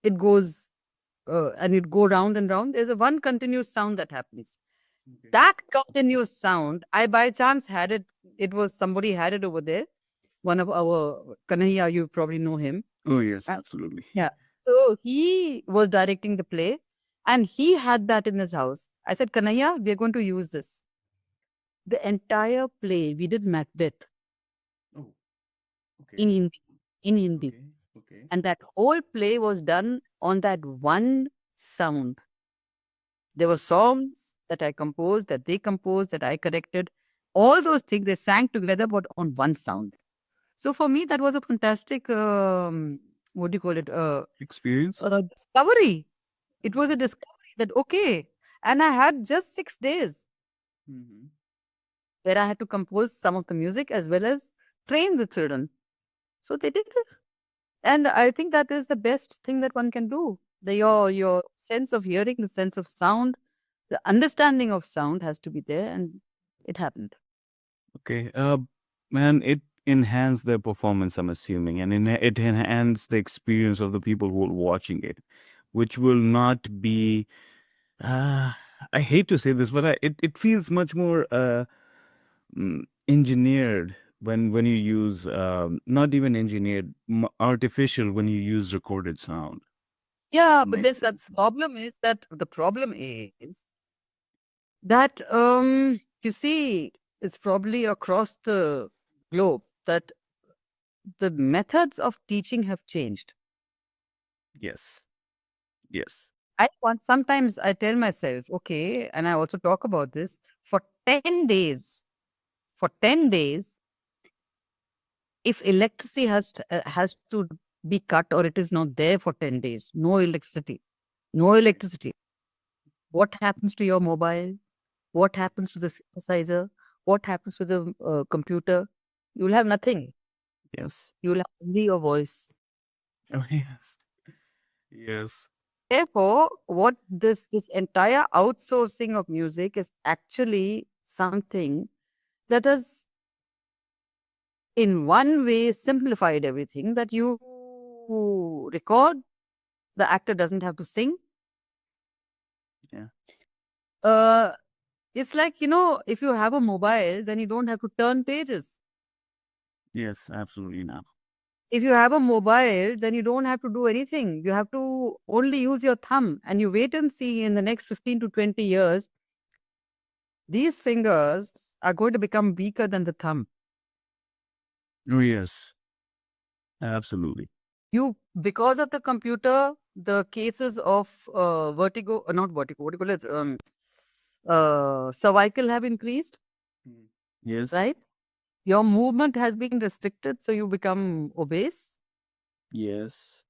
it goes and it go round and round. There's a one continuous sound that happens. That continuous sound, I by chance had it. It was somebody had it over there. One of our Kanhaiya, you probably know him. Oh, yes, Uh, absolutely. Yeah. So he was directing the play and he had that in his house. I said, Kanhaiya, we're going to use this. The entire play, we did Macbeth Oh, in okay. Hindi, in Hindi. Okay. Okay. And that whole play was done on that one sound. There were songs that I composed, that they composed, that I corrected. All those things, they sang together, but on one sound. So for me, that was a fantastic, what do you call it? Experience? A discovery. It was a discovery that, okay. And I had just 6 days Mm-hmm. where I had to compose some of the music as well as train the children. So they did it. And I think that is the best thing that one can do. Your sense of hearing, the sense of sound, the understanding of sound has to be there, and it happened. Okay. Man, it enhanced their performance, I'm assuming, and it enhanced the experience of the people who are watching it, which will not be. Uh, I hate to say this, but it feels much more engineered when you use not even engineered, artificial when you use recorded sound. Yeah, but Makes this sense. that's the problem is that you see, it's probably across the globe that the methods of teaching have changed. Yes. Yes. I want sometimes I tell myself, okay, and I also talk about this for 10 days. For 10 days, if electricity has to be cut or it is not there for 10 days, no electricity, no electricity. What happens to your mobile? What happens to the synthesizer? What happens to the computer? You'll have nothing. Yes. You'll have only your voice. Oh, yes. Yes. Therefore, what this entire outsourcing of music is actually something that has, in one way, simplified everything. That you record, the actor doesn't have to sing. Yeah. Uh, it's like, if you have a mobile, then you don't have to turn pages. Yes. Absolutely not. If you have a mobile, then you don't have to do anything. You have to only use your thumb, and you wait and see in the next 15 to 20 years, these fingers are going to become weaker than the thumb. Oh, yes. Absolutely. Because of the computer, the cases of vertigo, not vertigo, what do you call it? Cervical have increased, Yes. right? Your movement has been restricted, so you become obese. Yes.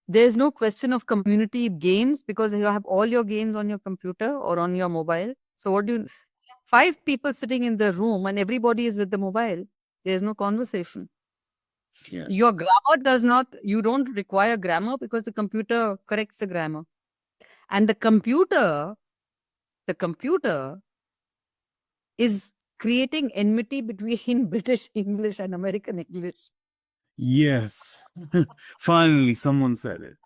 There's no question of community games because you have all your games on your computer or on your mobile. So what do you, five people sitting in the room and everybody is with the mobile. There's no conversation. Yes. Your grammar you don't require grammar because the computer corrects the grammar. And the computer is creating enmity between British English and American English. Yes. Finally, someone said it.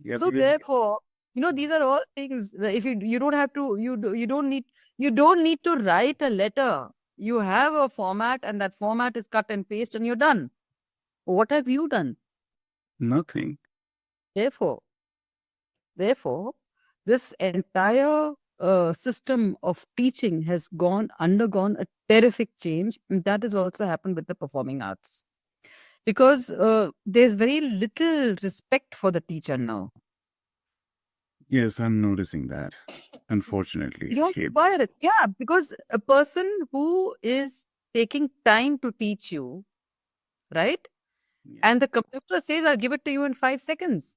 Yeah, So because therefore, these are all things that if you don't have to, you don't need to write a letter. You have a format and that format is cut and paste and you're done. What have you done? nothing. Therefore, therefore, this entire system of teaching has undergone a terrific change, and that has also happened with the performing arts. because there's very little respect for the teacher now. Yes, I'm noticing that. Unfortunately. You don't Yep. require it. Yeah, because a person who is taking time to teach you, right? Yeah. And the computer says, I'll give it to you in 5 seconds.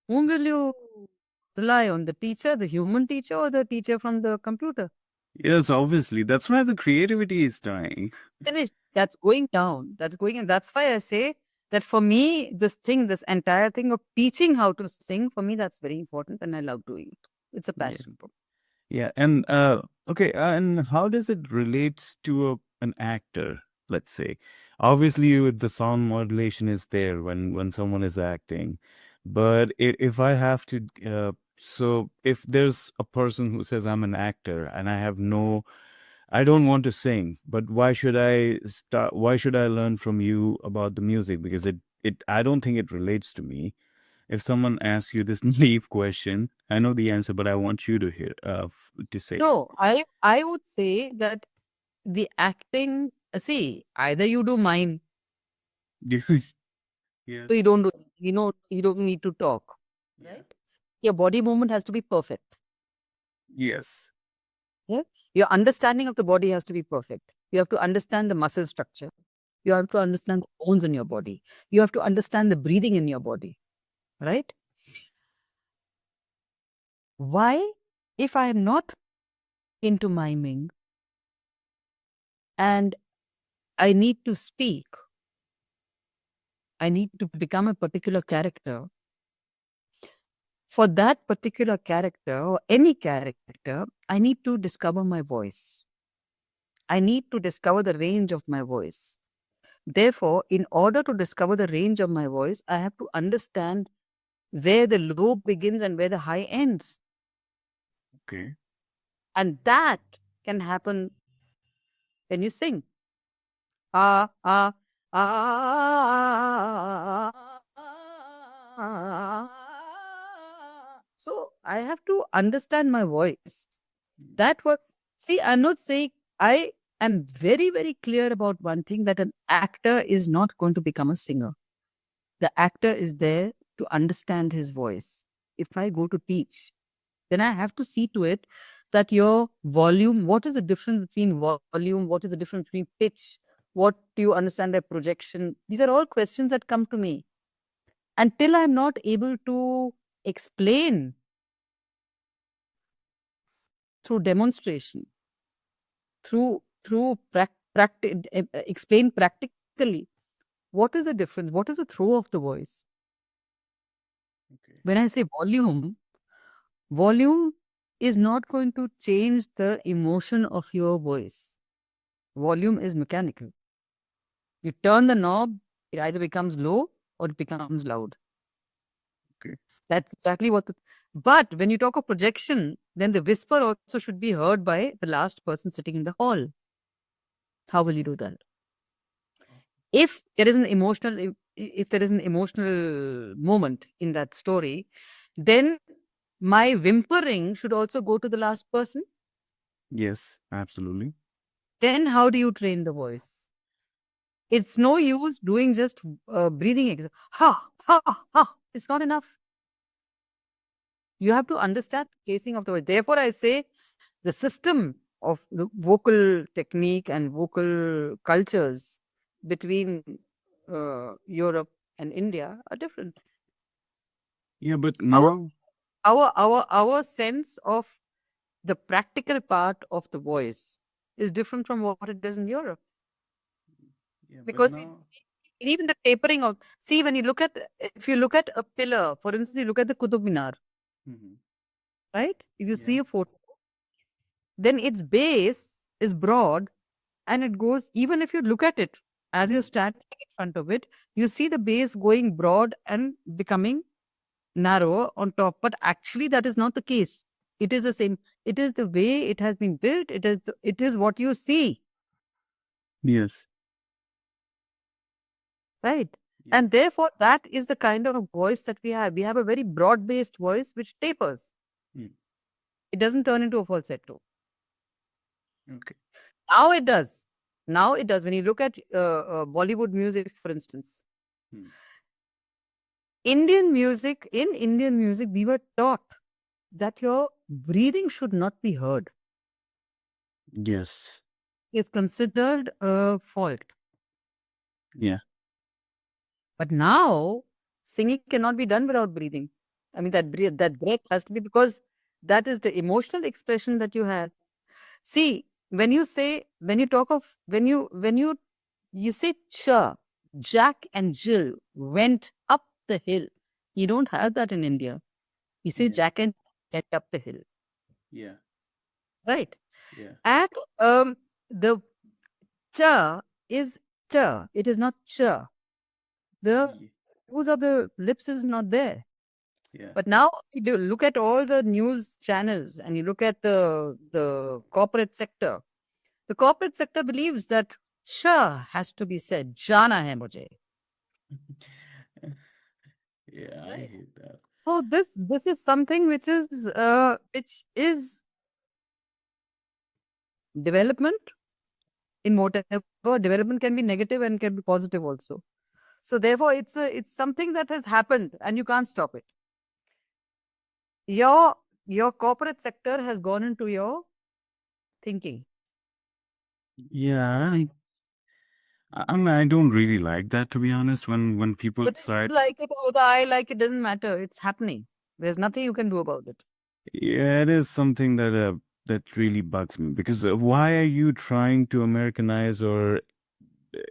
Whom will you rely on? The teacher, the human teacher, or the teacher from the computer? Yes, obviously. That's why the creativity is dying. Finished. That's going down. That's going, and that's why I say that for me, this entire thing of teaching how to sing, for me, that's very important, and I love doing it. It's a Yeah. passion. Yeah. And okay, and how does it relates to an actor, let's say? Obviously the sound modulation is there when someone is acting. But if I have to so if there's a person who says I'm an actor and I don't want to sing, but why should I learn from you about the music? Because I don't think it relates to me. If someone asks you this naive question, I know the answer, but I want you to hear to say. No, I would say that the acting, see, either you do mime, Yes. Yes. so you don't do, you don't need to talk, Yeah. right? Your body movement has to be perfect. Yes. Yeah? Your understanding of the body has to be perfect. You have to understand the muscle structure. You have to understand the bones in your body. You have to understand the breathing in your body, right? Why, if I am not into miming and I need to speak, I need to become a particular character. For that particular character or any character, I need to discover my voice. I need to discover the range of my voice. Therefore, in order to discover the range of my voice, I have to understand where the low begins and where the high ends. Okay. And that can happen when you sing. Ah, ah, ah, ah. So I have to understand my voice. That was, see, I'm not saying, I am very, very clear about one thing, that an actor is not going to become a singer. The actor is there to understand his voice. If I go to teach, then I have to see to it that your volume, what is the difference between volume? What is the difference between pitch? What do you understand by projection? These are all questions that come to me. Until I'm not able to explain through demonstration, through explain practically, what is the difference? What is the throw of the voice? Okay. When I say volume is not going to change the emotion of your voice. Volume is mechanical. You turn the knob, it either becomes low or it becomes loud. Okay. That's exactly what but when you talk of projection, then the whisper also should be heard by the last person sitting in the hall. How will you do that? If there is an emotional, if there is an emotional moment in that story, then my whimpering should also go to the last person. Yes, absolutely. Then how do you train the voice? It's no use doing just breathing ha ha ha. It's not enough. You have to understand the placing of the voice. Therefore, I say the system of the vocal technique and vocal cultures between Europe and India are different. Yeah, but Our now our sense of the practical part of the voice is different from what it is in Europe. yeah, but Because now even the tapering of, see, when you look at, if you look at a pillar, for instance, you look at the Qutub Minar, Mhm. right? If you Yeah. see a photo, then its base is broad and it goes, even if you look at it as you're Mhm. standing in front of it, you see the base going broad and becoming narrower on top. But actually, that is not the case. It is the same. It is the way it has been built. It is what you see, Yes. right? Yeah. And therefore, that is the kind of a voice that we have. We have a very broad based voice which tapers. Mm. It doesn't turn into a falsetto. Okay. Now it does. Now it does. When you look at Bollywood music, for instance, Hmm. In Indian music, we were taught that your breathing should not be heard. Yes. It's considered a fault. Yeah. But now, singing cannot be done without breathing. I mean, that breath has to be, because that is the emotional expression that you have. See, when you talk of, you say, cha, Jack and Jill went up the hill. You don't have that in India. You say Yeah. Jack and went up the hill, Yeah. right? Yeah. And the cha is cha. It is not cha. The Ye- use of the lips is not there. Yeah. But now you do look at all the news channels and you look at the corporate sector. The corporate sector believes that "sh" has to be said. "Jana hai mujhe." Yeah, I Right. hate that. So this is something which is development in whatever. Development can be negative and can be positive also. So therefore, it's something that has happened and you can't stop it. Your your corporate sector has gone into your thinking. Yeah, I mean, I don't really like that, to be honest. When people Whether start, you like it or whether I like it doesn't matter. It's happening. There's nothing you can do about it. yeah, it is something that really bugs me because why are you trying to Americanize or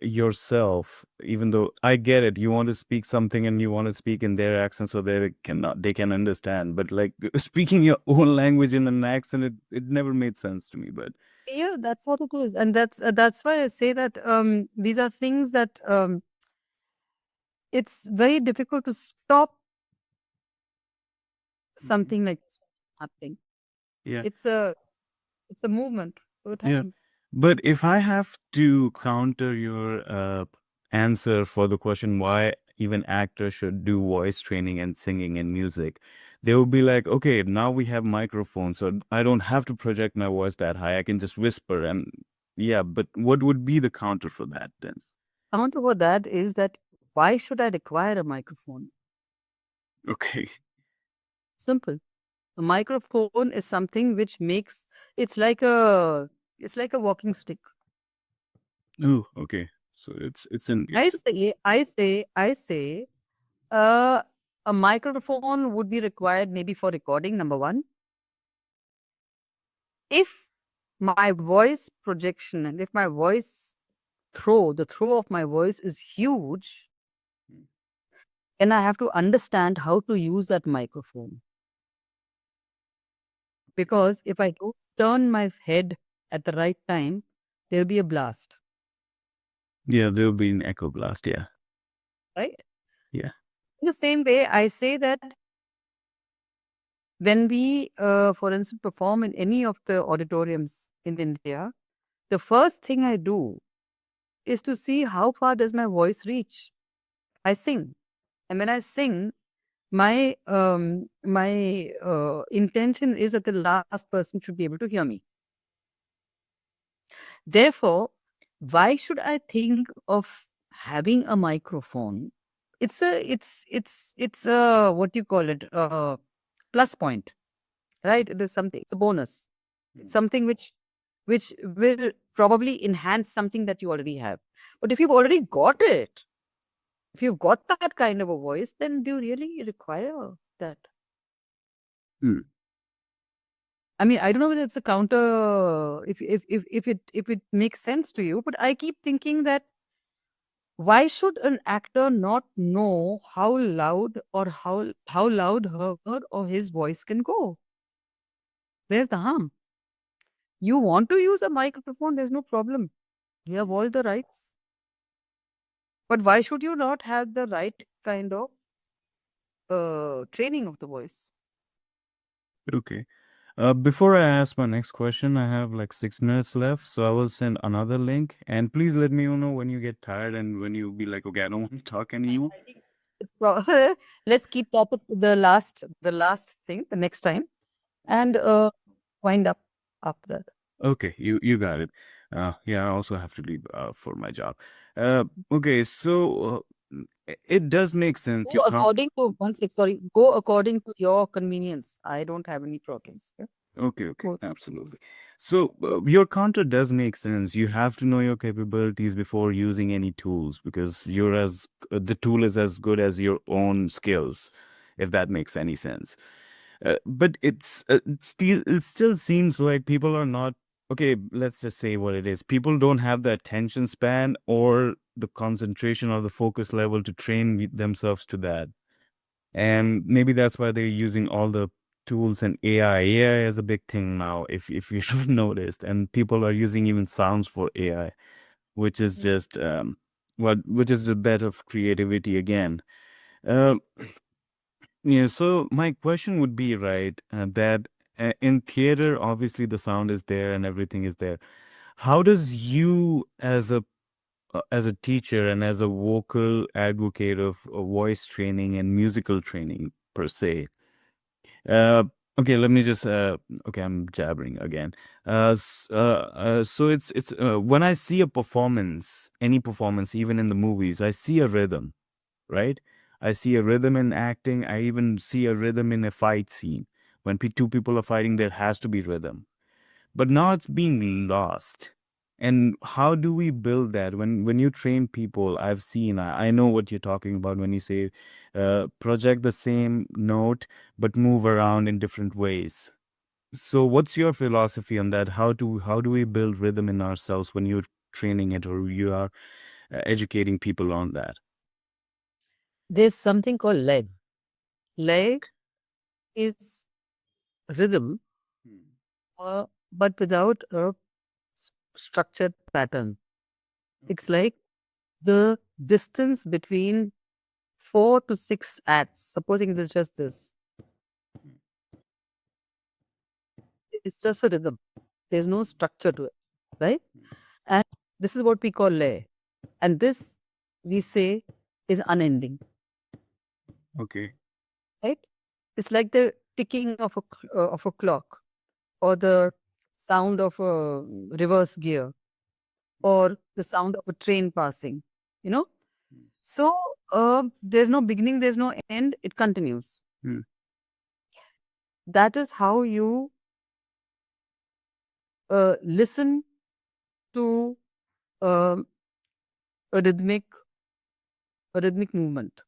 yourself? Even though I get it, you want to speak something and you want to speak in their accent so they can understand. But like speaking your own language in an accent, it never made sense to me. But Yeah, that's what it is, and that's why I say that these are things that it's very difficult to stop Mhm. something like this happening. Yeah, It's a it's a movement, so it yeah. happens. But if I have to counter your answer for the question why even actors should do voice training and singing and music, they will be like, okay, now we have microphones, so I don't have to project my voice that high. I can just whisper. And yeah, but what would be the counter for that then? Counter for that is that why should I require a microphone? Okay. Simple. A microphone is something which makes it's like a walking stick. Oh, okay. So I it's say, I say, I say, uh, a microphone would be required maybe for recording, number one. If my voice projection and if my the throw of my voice is huge, then I have to understand how to use that microphone. Because if I don't turn my head at the right time, there'll be a blast, yeah, there'll be an echo blast. Yeah, right? yeah. In the same way, I say that when we, for instance, perform in any of the auditoriums in India, the first thing I do is to see how far does my voice reach. I sing, and when I sing, my intention is that the last person should be able to hear me. Therefore, why should I think of having a microphone? It's a what do you call it? Plus point, right? It is something. It's a bonus. It's Mm. something which will probably enhance something that you already have. But if you've already got it, if you've got that kind of a voice, then do you really require that? Mm. I mean, I don't know whether it's a counter if it makes sense to you, but I keep thinking that why should an actor not know how loud or how loud her or his voice can go? Where's the harm? You want to use a microphone, there's no problem. You have all the rights. But why should you not have the right kind of training of the voice? Okay. Before I ask my next question, I have like 6 minutes left, so I will send another link. And please let me know when you get tired and when you be like, okay, I don't want to talk anymore. I think let's keep topic the last thing the next time and wind up after that. Okay, you got it. Yeah, I also have to leave for my job. Okay, so it does make sense. Go according to one sec, sorry. Go according to your convenience. I don't have any problems. Yeah? Okay, okay, Go. absolutely. So your counter does make sense. You have to know your capabilities before using any tools because the tool is as good as your own skills, if that makes any sense. But it still seems like people are not okay. Let's just say what it is. People don't have the attention span or the concentration or the focus level to train themselves to that, and maybe that's why they're using all the tools and AI. AI is a big thing now, if you have noticed, and people are using even sounds for AI, which is just which is a bit of creativity again. Uh, yeah, so my question would be, right, that in theater, obviously the sound is there and everything is there. How does you as a teacher and as a vocal advocate of voice training and musical training per se, uh, okay, let me just okay, I'm jabbering again. So it's when I see a performance, any performance, even in the movies, I see a rhythm, right? I see a rhythm in acting. I even see a rhythm in a fight scene. When two people are fighting, there has to be rhythm. But now it's being lost. And how do we build that? When you train people, I know what you're talking about when you say project the same note but move around in different ways. So what's your philosophy on that? How do we build rhythm in ourselves when you're training it or you are educating people on that? There's something called leg. Leg is rhythm, Hmm. but without a structured pattern. It's Okay. like the distance between 4 to 6 acts. Supposing it is just this, it's just a rhythm. There's no structure to it, right? And this is what we call lay. And this we say is unending, Okay. right? It's like the ticking of of a clock, or the sound of a reverse gear, or the sound of a train passing. You know. So there's no beginning, there's no end. It continues. Hmm. That is how you listen to um a rhythmic movement.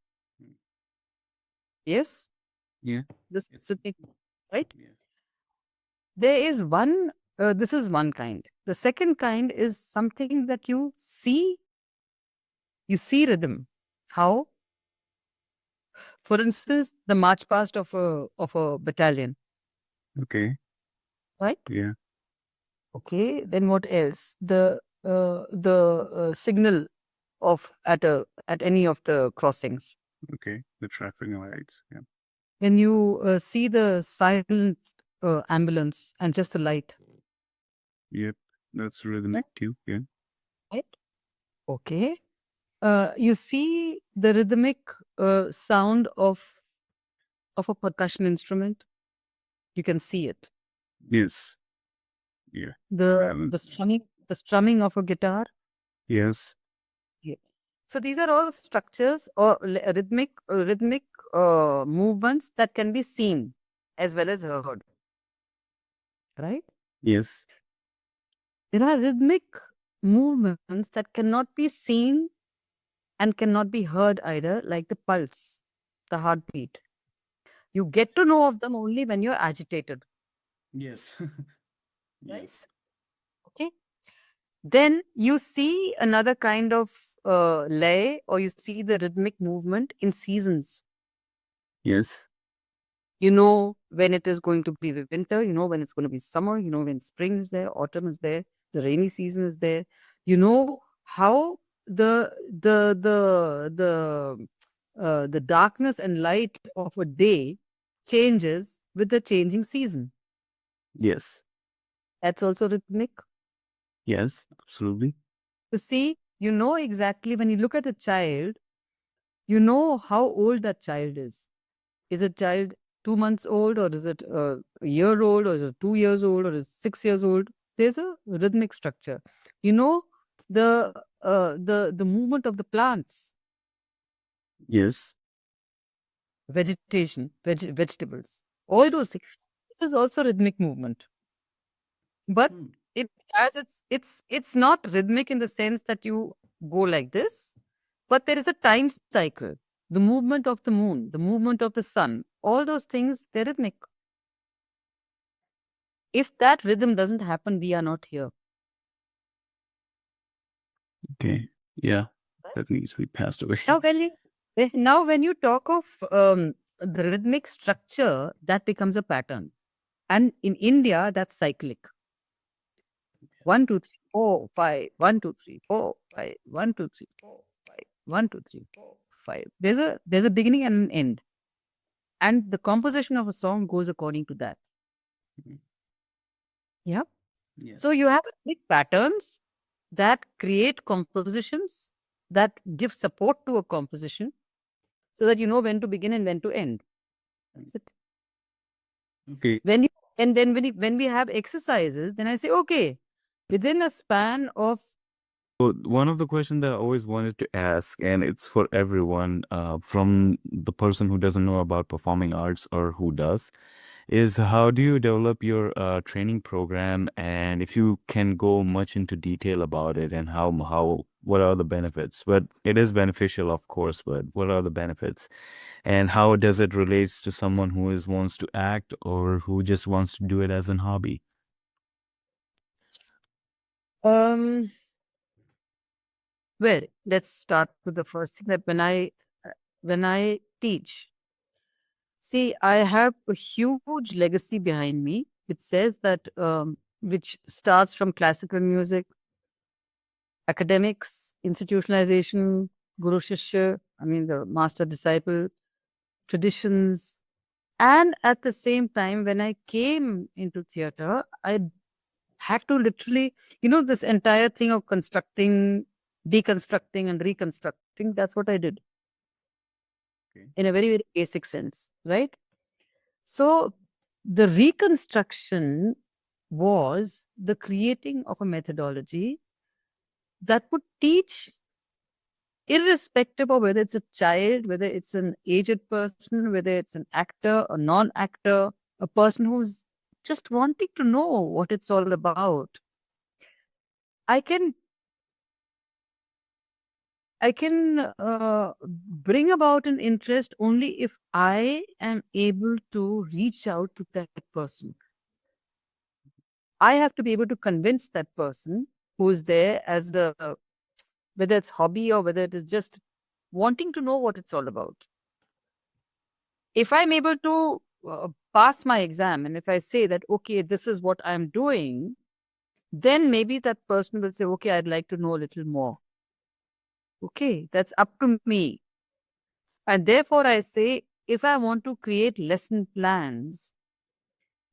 Yes, Yeah. this It's rhythmic, right? yeah. There is one. This is one kind. The second kind is something that you see. You see rhythm. How? For instance, the march past of a battalion, Okay. right? Yeah. Okay. Then what else? The signal of at any of the crossings. Okay. The traffic lights. Yeah. When you see the silent ambulance and just the light, Yep. That's right? rhythmic too. Yeah. Right? Okay. You see the rhythmic sound of a percussion instrument. You can see it. Yes. Yeah. The strumming of a guitar. Yes. Yeah. So these are all structures or rhythmic movements that can be seen as well as heard. Right? Yes. There are rhythmic movements that cannot be seen and cannot be heard either, like the pulse, the heartbeat. You get to know of them only when you're agitated. Yes. Right? Yes. Okay. Then you see another kind of lay, or you see the rhythmic movement in seasons. Yes. You know when it is going to be the winter, you know when it's going to be summer, you know when spring is there, autumn is there, the rainy season is there. You know how the darkness and light of a day changes with the changing season. Yes. That's also rhythmic. Yes. Absolutely. You see, you know exactly when you look at a child, you know how old that child is. Is a child 2 months old, or is it a year old, or is it 2 years old, or is it 6 years old? there's a rhythmic structure. You know, the movement of the plants, Yes. vegetation, vegetables, all those things. This is also rhythmic movement, but Hmm. it has it's not rhythmic in the sense that you go like this, but there is a time cycle. The movement of the moon, the movement of the sun, all those things, they're rhythmic. If that rhythm doesn't happen, we are not here. Okay. Yeah. That means we passed away. Now, when you talk of the rhythmic structure, that becomes a pattern, and in India, that's cyclic. 1, 2, 3, 4, 5. 1, 2, 3, 4, 5. 1, 2, 3, 4, 5. 1, 2, 3, 4, 5. There's a beginning and an end, and the composition of a song goes according to that. Mhm. Yeah. Yes. So you have big patterns that create compositions that give support to a composition, so that you know when to begin and when to end. That's it. Okay. When you and then when we have exercises, then I say, okay, within a span of So one of the questions that I always wanted to ask, and it's for everyone, from the person who doesn't know about performing arts or who does, is how do you develop your training program, and if you can go much into detail about it, and how what are the benefits? But it is beneficial, of course, but what are the benefits, and how does it relates to someone who is wants to act or who just wants to do it as an hobby? um well, let's start with the first thing, that when I teach, see, I have a huge legacy behind me. It says that which starts from classical music, academics, institutionalization, guru shishya, I mean the master disciple traditions. And at the same time, when I came into theater, I had to literally, this entire thing of constructing, deconstructing, and reconstructing, that's what I did Okay. in a very, very basic sense, right? So the reconstruction was the creating of a methodology that would teach, irrespective of whether it's a child, whether it's an aged person, whether it's an actor, a non-actor, a person who's just wanting to know what it's all about. I can I can bring about an interest only if I am able to reach out to that person. I have to be able to convince that person who's there as whether it's hobby or whether it is just wanting to know what it's all about. If I'm able to pass my exam, and if I say that, okay, this is what I'm doing, then maybe that person will say, okay, I'd like to know a little more. Okay, that's up to me. And therefore, I say, if I want to create lesson plans,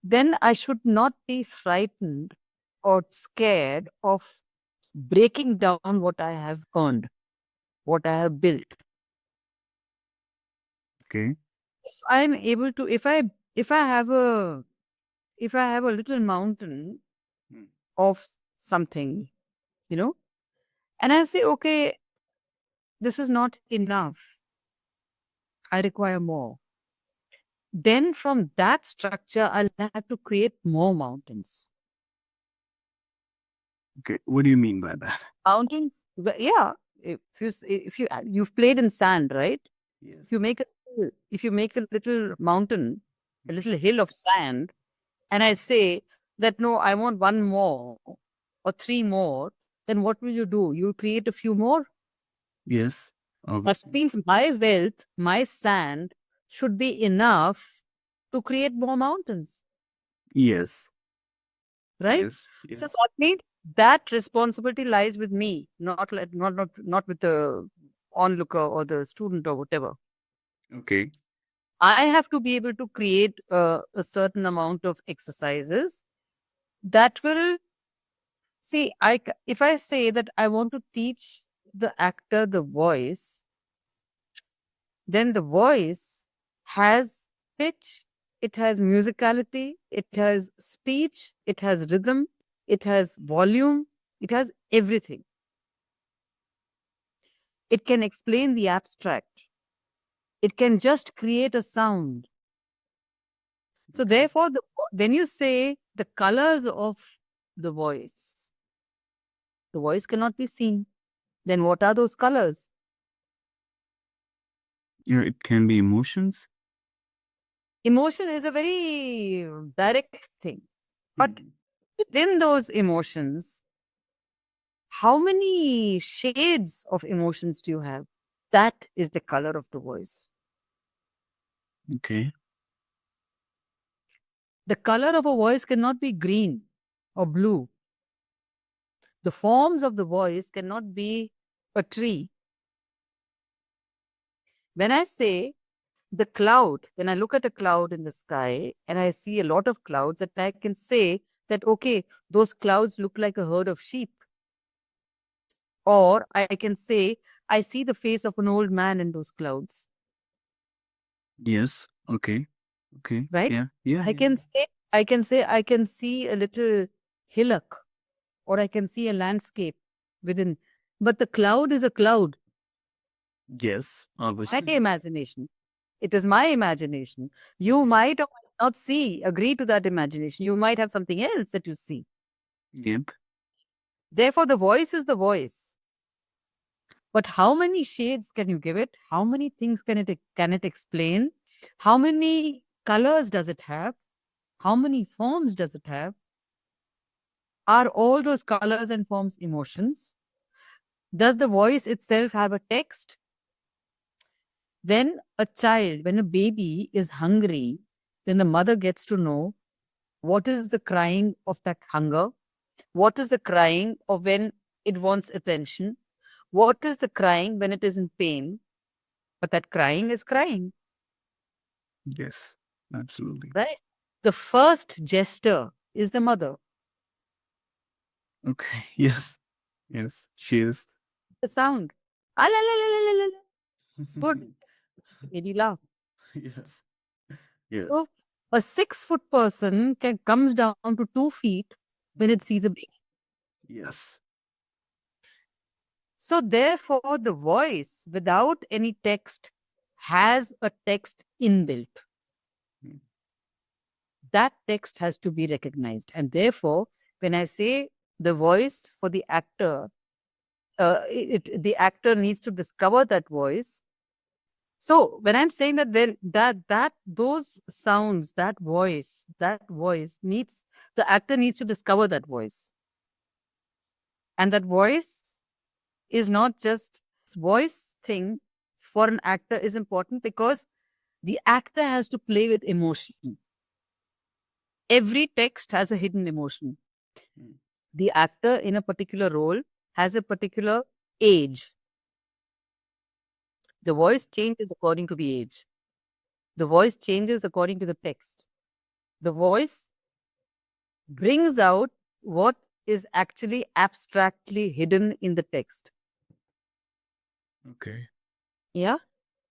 then I should not be frightened or scared of breaking down what I have earned, what I have built. Okay. If I'm able to, if I have a if I have a little mountain Hmm. of something, you know, and I say, okay, this is not enough. I require more. Then from that structure, I'll have to create more mountains. Okay. What do you mean by that? Mountains, yeah. You've played in sand, right? Yes. If you make a little mountain, a little hill of sand, and I say that no, I want one more or three more, then what will you do? You'll create a few more. Yes. That Obviously. means my wealth, my sand should be enough to create more mountains, Yes. right? Yes. So Yes. that means that responsibility lies with me, not with the onlooker or the student or whatever. Okay. I have to be able to create a certain amount of exercises that will see. If I say that I want to teach the actor the voice, then the voice has pitch, it has musicality, it has speech, it has rhythm. it has volume, it has everything. It can explain the abstract. It can just create a sound. So therefore, when you say the colors of the voice cannot be seen. Then what are those colors? Yeah, it can be emotions. Emotion is a very direct thing. But within those emotions, how many shades of emotions do you have? That is the color of the voice. Okay. The color of a voice cannot be green or blue. The forms of the voice cannot be a tree. When I say the cloud, when I look at a cloud in the sky and I see a lot of clouds, that I can say that, okay, those clouds look like a herd of sheep. Or I can say, I see the face of an old man in those clouds, Yes. Okay. Okay. right? Yeah. Yeah. I can say, I can see a little hillock, or I can see a landscape within. But the cloud is a cloud. Yes. My Obviously. imagination. It is my imagination. You might or might not agree to that imagination. You might have something else that you see. Yep. Therefore, the voice is the voice. But how many shades can you give it? How many things can it explain? How many colors does it have? How many forms does it have? Are all those colors and forms emotions? Does the voice itself have a text? When a baby is hungry, then the mother gets to know what is the crying of that hunger, what is the crying of when it wants attention, what is the crying when it is in pain. But that crying is crying, Yes. Absolutely. right? The first jester is the mother. Okay. Yes. Yes. She is. The sound. Ah, la, la, la, la, la, la, la. Good. Made you laugh. Yes. Yes. So a 6 foot person comes down to 2 feet when it sees a baby. Yes. So therefore, the voice without any text has a text inbuilt. Mm. That text has to be recognized. And therefore, when I say the voice for the actor, the actor needs to discover that voice. So when I'm saying that those sounds, that voice needs the actor needs to discover that voice. And that voice is not just voice thing for an actor is important because the actor has to play with emotion. Every text has a hidden emotion. Mm. The actor in a particular role has a particular age. The voice changes according to the age. The voice changes according to the text. The voice brings out what is actually abstractly hidden in the text. Okay. Yeah.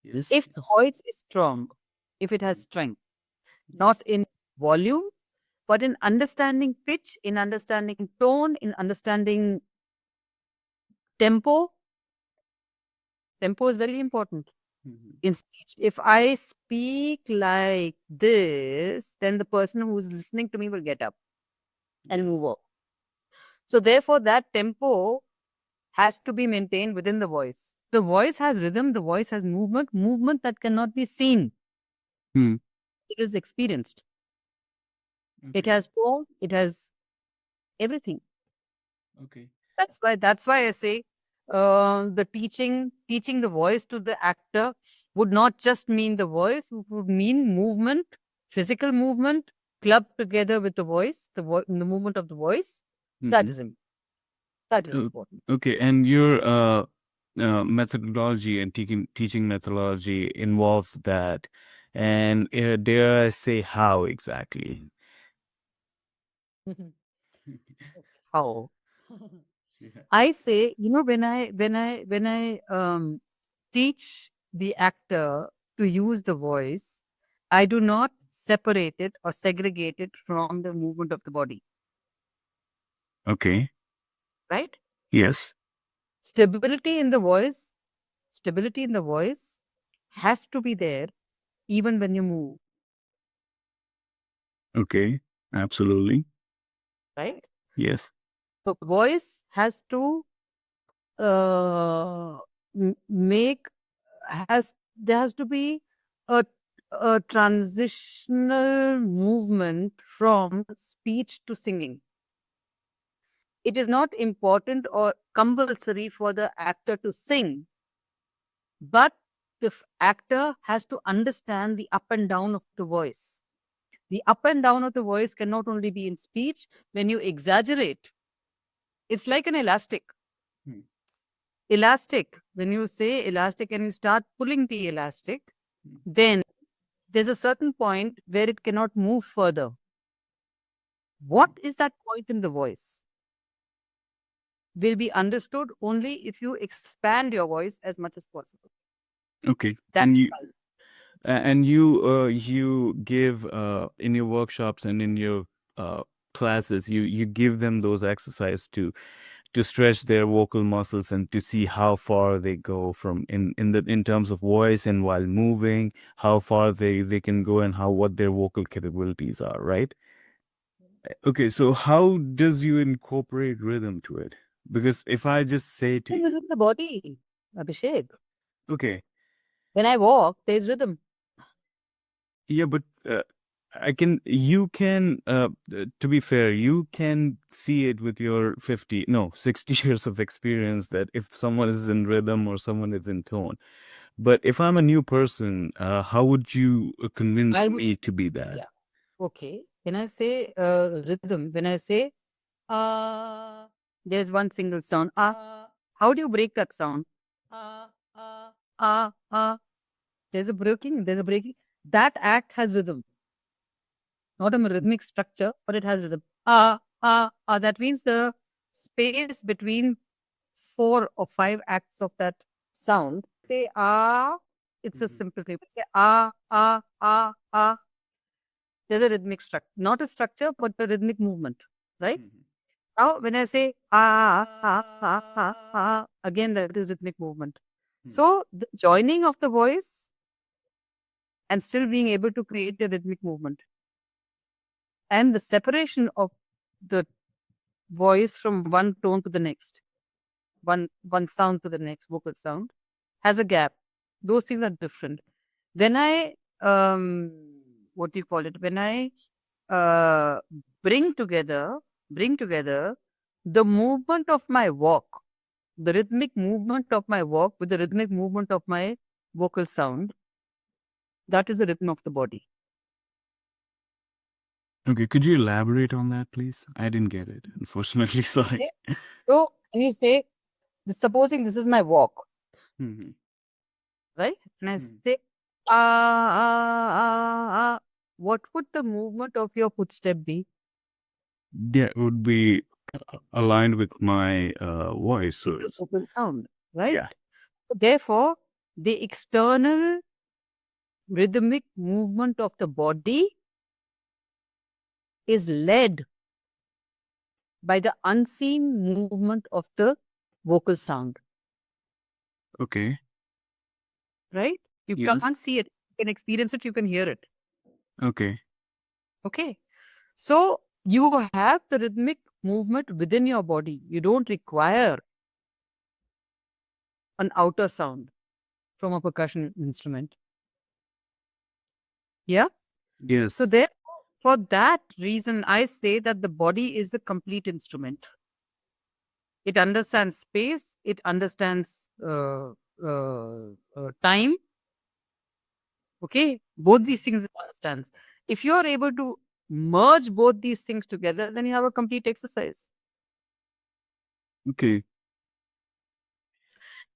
Yes. If the voice is strong, if it has strength, not in volume, but in understanding pitch, in understanding tone, in understanding tempo. Tempo is very important Mhm. in speech. If I speak like this, then the person who's listening to me will get up and Yes. move on. So therefore, that tempo has to be maintained within the voice. The voice has rhythm, the voice has movement that cannot be seen. Hmm. It is experienced. It Okay. has tone, it has everything. Okay. That's why I say the teaching the voice to the actor would not just mean the voice, it would mean movement, physical movement, clubbed together with the voice, the movement of the voice. That Mm-hmm. is that is Oh, important. okay. And your methodology and teaching methodology involves that. And dare I say how exactly? How? Yeah. I say, when I teach the actor to use the voice, I do not separate it or segregate it from the movement of the body. Okay. right? Yes. Stability in the voice, stability in the voice has to be there even when you move, Okay. Absolutely. right? Yes. So voice has to make has there has to be a transitional movement from speech to singing. It is not important or compulsory for the actor to sing, but the actor has to understand the up and down of the voice. The up and down of the voice can not only be in speech. When you exaggerate, it's like an elastic. Hmm. Elastic, when you say elastic and you start pulling the elastic, Hmm. then there's a certain point where it cannot move further. What is that point in the voice will be understood only if you expand your voice as much as possible. Okay. That And you give in your workshops and in your uh, classes, you give them those exercises to stretch their vocal muscles and to see how far they go from in terms of voice, and while moving, how far they can go, and how what their vocal capabilities are, right? Okay, so how does you incorporate rhythm to it? Because if I just say to is in the body, Abhishek. okay, When I walk, there's rhythm. yeah, but you can, to be fair, you can see it with your 50, no, 60 years of experience that if someone is in rhythm or someone is in tone. But if I'm a new person, how would you convince I would, me to be that? yeah. Okay. When I say rhythm, when I say there's one single sound. How do you break that sound? Ah, ah. There's a breaking. There's a breaking. That act has rhythm, not a rhythmic structure, but it has rhythm. That means the space between 4 or 5 acts of that sound. Say it's a Mhm. simple thing. Say there's a rhythmic structure, not a structure, but a rhythmic movement, right? Mhm. Now, when I say again, that is rhythmic movement. Mhm. So, the joining of the voice and still being able to create a rhythmic movement, and the separation of the voice from one tone to the next, one sound to the next vocal sound, has a gap. Those things are different. When I what do you call it? When I uh, bring together the movement of my walk, the rhythmic movement of my walk with the rhythmic movement of my vocal sound, that is the rhythm of the body. Okay, could you elaborate on that, please? I didn't get it, unfortunately. Sorry. Okay. So when you say, supposing this is my walk, Mhm. right? And I Mhm. say, what would the movement of your footstep be? Yeah, it would be aligned with my voice. So With the it's vocal sound, right? yeah. So therefore, the external rhythmic movement of the body is led by the unseen movement of the vocal sound, Okay. right? You Yes. can't see it, you can experience it, you can hear it. Okay. Okay. So you have the rhythmic movement within your body. You don't require an outer sound from a percussion instrument. Yeah. So Yes. there, for that reason, I say that the body is a complete instrument. It understands space, it understands time. Okay, both these things it understands. If you are able to merge both these things together, then you have a complete exercise. Okay.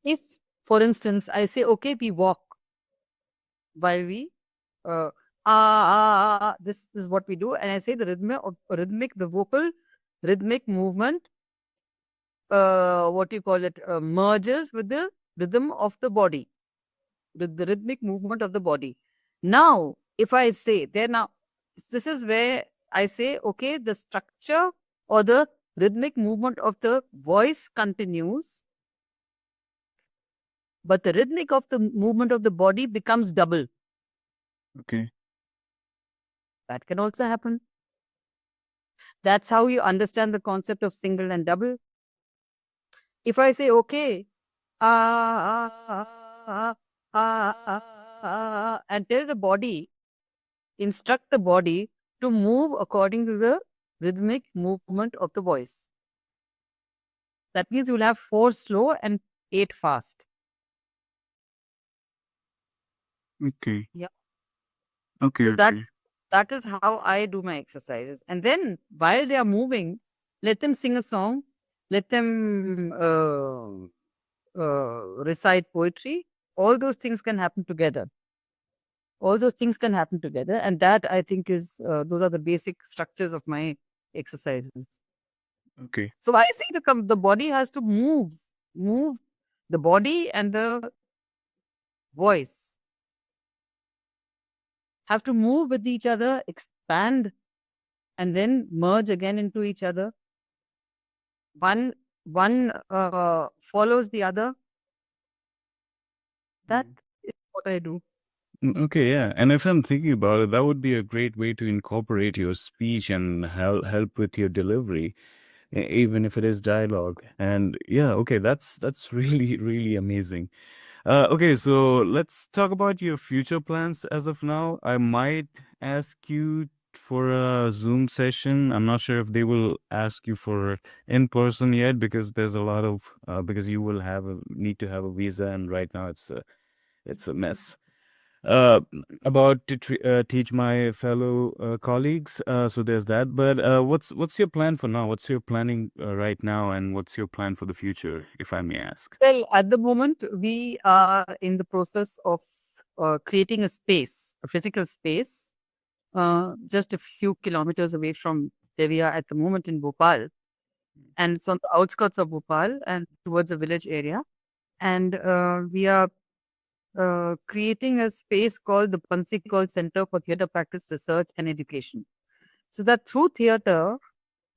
If, for instance, I say, okay, we walk while we this is what we do, and I say the rhythmic, the vocal rhythmic movement, what do you call it, merges with the rhythm of the body, with the rhythmic movement of the body. Now, if I say there now, this is where I say, okay, the structure or the rhythmic movement of the voice continues, but the rhythmic of the movement of the body becomes double. Okay. That can also happen. That's how you understand the concept of single and double. If I say, okay, ah, ah, ah, ah, ah, and tell the body, instruct the body to move according to the rhythmic movement of the voice. That means you'll have 4 slow and 8 fast. Okay. Yeah. Okay. So Okay. that is how I do my exercises. And then while they are moving, let them sing a song, let them recite poetry. All those things can happen together. All those things can happen together. And that I think is, those are the basic structures of my exercises. Okay. So I see the body has to move the body and the voice have to move with each other, expand, and then merge again into each other. One follows the other. That is what I do. Okay, yeah. And if I'm thinking about it, that would be a great way to incorporate your speech and help with your delivery, even if it is dialogue. And yeah, okay, that's really, really amazing. Okay, so let's talk about your future plans as of now. I might ask you for a Zoom session. I'm not sure if they will ask you for in person yet because there's a lot of because you will need to have a visa, and right now it's a mess. Uh, about to teach my fellow colleagues. So there's that. But what's your plan for now? What's your planning right now, and what's your plan for the future, if I may ask? Well, at the moment, we are in the process of creating a space, a physical space, just a few kilometers away from where we are at the moment in Bhopal. And it's on the outskirts of Bhopal and towards a village area. And we are creating a space called the Pansikol Center for Theatre Practice, Research and Education. So that through theatre,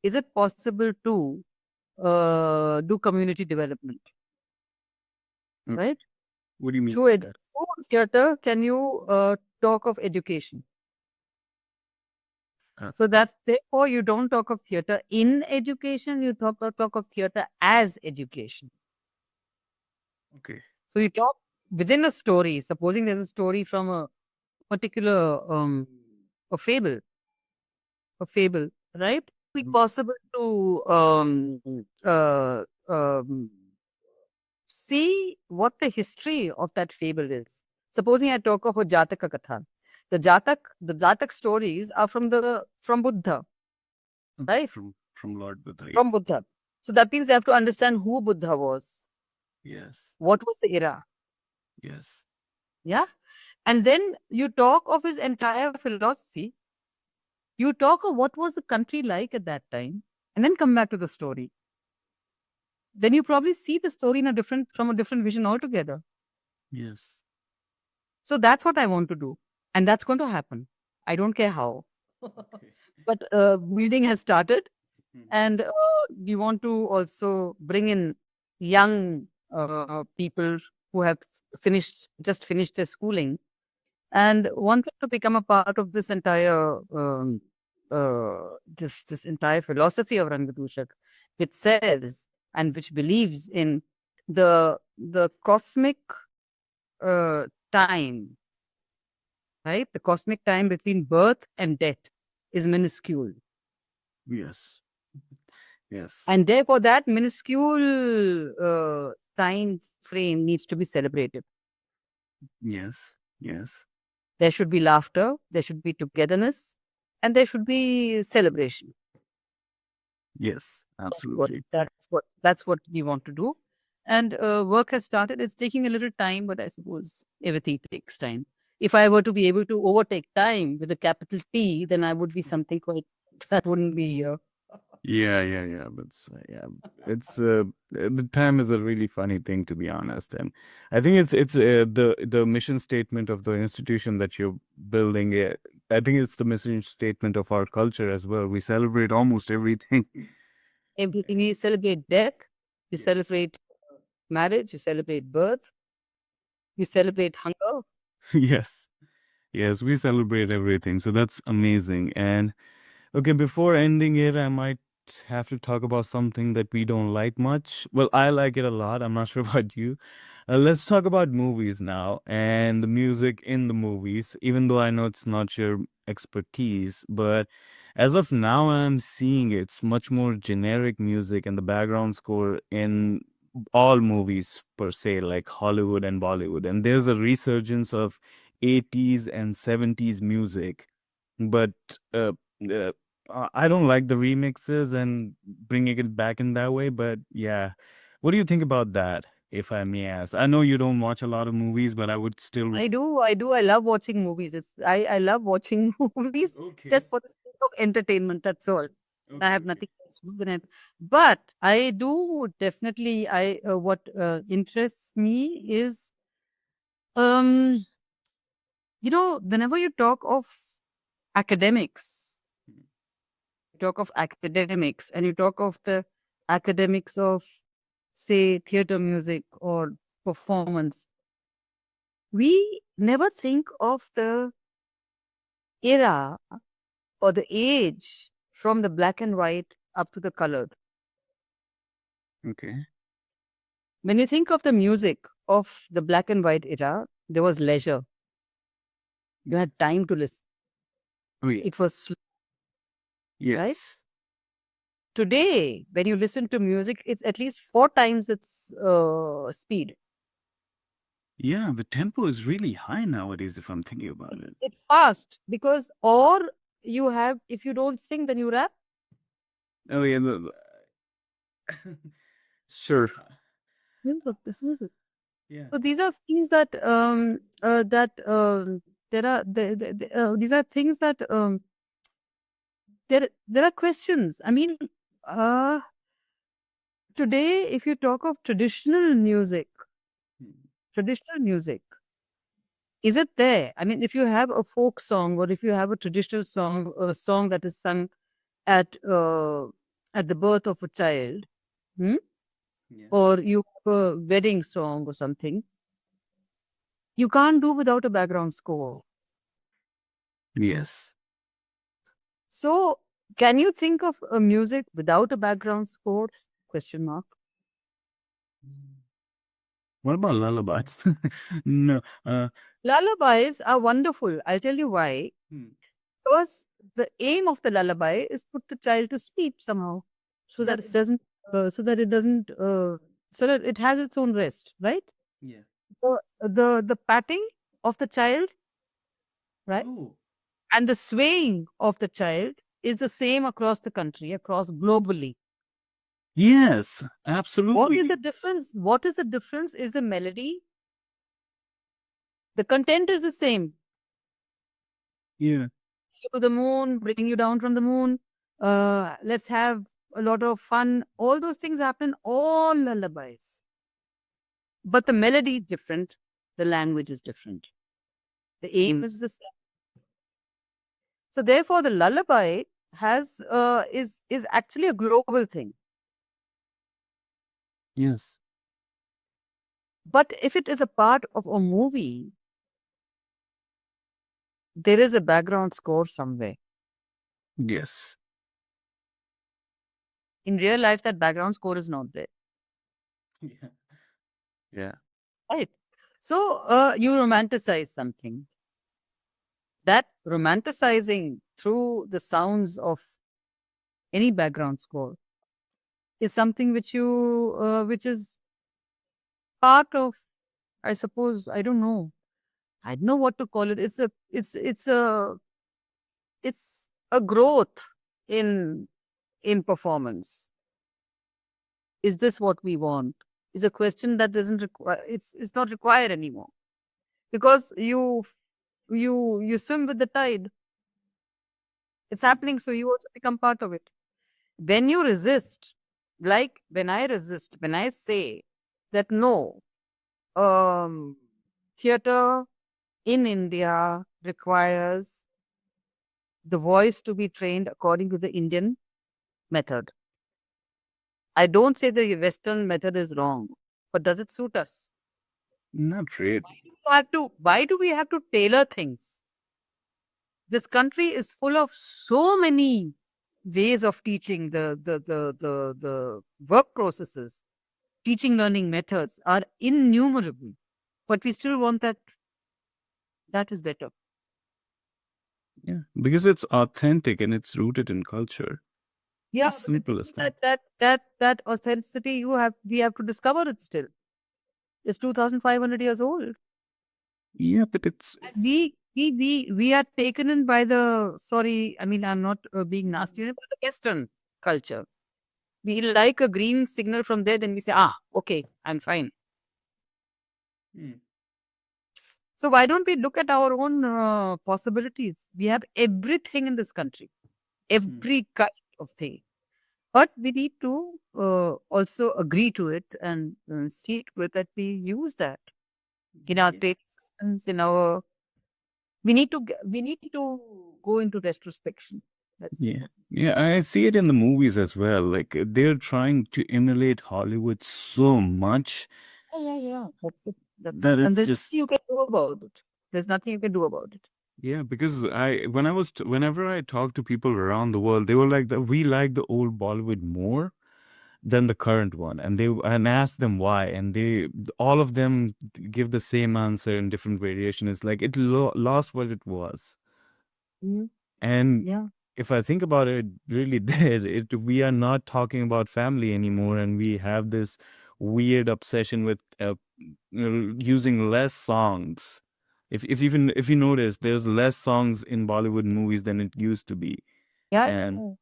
is it possible to do community development, Mm. right? What do you mean Through by it, that? through theatre, can you talk of education? Uh, So that's therefore you don't talk of theatre in education, you talk of theatre as education. okay. So you talk within a story. Supposing there's a story from a particular a fable, right? Be Mhm. possible to see what the history of that fable is. Supposing I talk of a Jataka Katha. The Jatak stories are from Buddha, right? From Lord Buddha. Yeah. From Buddha. So that means they have to understand who Buddha was, Yes. what was the era. Yes. Yeah. And then you talk of his entire philosophy. You talk of what was the country like at that time, and then come back to the story. Then you probably see the story from a different vision altogether. Yes. So that's what I want to do. And that's going to happen. I don't care how. Okay. But building has started, Mhm. and we want to also bring in young people who have just finished their schooling and want them to become a part of this entire this entire philosophy of Rangatushak, which says and which believes in the cosmic time, right? The cosmic time between birth and death is minuscule. Yes. Yes. And therefore, that minuscule time frame needs to be celebrated. Yes. Yes. There should be laughter, there should be togetherness, and there should be celebration. Yes. That's what Absolutely. that's what we want to do. And work has started. It's taking a little time, but I suppose everything takes time. If I were to be able to overtake time with a capital T, then I would be something quite that wouldn't be here. Yeah, yeah, yeah. But yeah, it's the time is a really funny thing, to be honest. And I think it's the mission statement of the institution that you're building. I think it's the mission statement of our culture as well. We celebrate almost everything. Everything. You celebrate death, you Yes. celebrate marriage, you celebrate birth, you celebrate hunger. Yes. Yes, we celebrate everything. So that's amazing. And okay, before ending it, I might have to talk about something that we don't like much. Well, I like it a lot. I'm not sure about you. Let's talk about movies now and the music in the movies, even though I know it's not your expertise. But as of now, I'm seeing it's much more generic music and the background score in all movies per se, like Hollywood and Bollywood. And there's a resurgence of 80s and 70s music. But uh, uh, I don't like the remixes and bringing it back in that way. But yeah, what do you think about that, if I may ask? I know you don't watch a lot of movies, but I would still. I do, I do. I love watching movies. I love watching movies Okay. just for the sake of entertainment. That's all. I Okay. have Okay. nothing else to do than it. But I do definitely. I what interests me is um whenever you talk of academics, you talk of academics, and you talk of the academics of, say, theater music or performance, we never think of the era or the age from the black and white up to the colored. Okay. When you think of the music of the black and white era, there was leisure. You had time to listen. Oh yeah. It was slow, right? Yes. Today, when you listen to music, it's at least 4 times its speed. Yeah, the tempo is really high nowadays, if I'm thinking about it. It's fast because, or you have, if you don't sing, then you rap. Oh yeah. Sure. Look, this is it. Yeah. So these are things that there are these are things that there are questions. I mean, uh, today, if you talk of Hmm. traditional music, is it there? I mean, if you have a folk song or if you have a traditional song, a song that is sung at the birth of a child, hmm? Yeah. Or you have a wedding song or something, you can't do without a background score. Yes. So, can you think of a music without a background score? Question mark. What about lullabies? No. Lullabies are wonderful. I'll tell you why. Hmm. Because the aim of the lullaby is put the child to sleep somehow, so that it doesn't, so that it has its own rest, right? Yeah. The patting of the child, right, Oh. and the swaying of the child is the same across the country, across globally. Yes, What is absolutely. the difference? What is the difference? Is the melody. The content is the same. Yeah. You to the moon, bring you down from the moon. Let's have a lot of fun. All those things happen. All lullabies, but the melody is different. The language is different. The aim is the same. So therefore, the lullaby has is actually a global thing. Yes. But if it is a part of a movie, there is a background score somewhere. Yes. In real life, that background score is not there. Yeah. Yeah. Right. So you romanticize something. That romanticizing through the sounds of any background score is something which is part of, I suppose, I don't know what to call it. It's a growth in performance. Is this what we want? Is a question that doesn't require. It's not required anymore because you swim with the tide. It's happening, so you also become part of it. When you resist, like when I say that no, um, theater in India requires the voice to be trained according to the Indian method. I don't say the Western method is wrong, but does it suit us? Not really. Why do we have to tailor things? This country is full of so many ways of teaching. The work processes, teaching learning methods are innumerable, but we still want that is better. Yeah, because it's authentic and it's rooted in culture. Yeah, As but the thing simple is as that. that authenticity we have to discover it still. It's 2,500 years old. Yeah, but it's And we are taken in by the, sorry, I mean, I'm not being nasty, but the Western culture. We like a green signal from there, then we say, okay, I'm fine. Mm, So why don't we look at our own possibilities? We have everything in this country, mm, every kind of thing. But we need to also agree to it and see to it that we use that in our yeah. state systems, in our. We need to go into retrospection. That's Yeah. important. Yeah, I see it in the movies as well. Like they're trying to emulate Hollywood so much Yeah. That's it. that And it's there's just nothing you can do about it. There's nothing you can do about it. yeah, because whenever I talk to people around the world, they were like that we like the old Bollywood more than the current one, and ask them why, and they all of them give the same answer in different variation. It's like it lost what it was. Mhm. And Yeah. if I think about it, it really did. We are not talking about family anymore, and we have this weird obsession with using less songs. If you notice, there's less songs in Bollywood movies than it used to be, Yeah. and Yeah.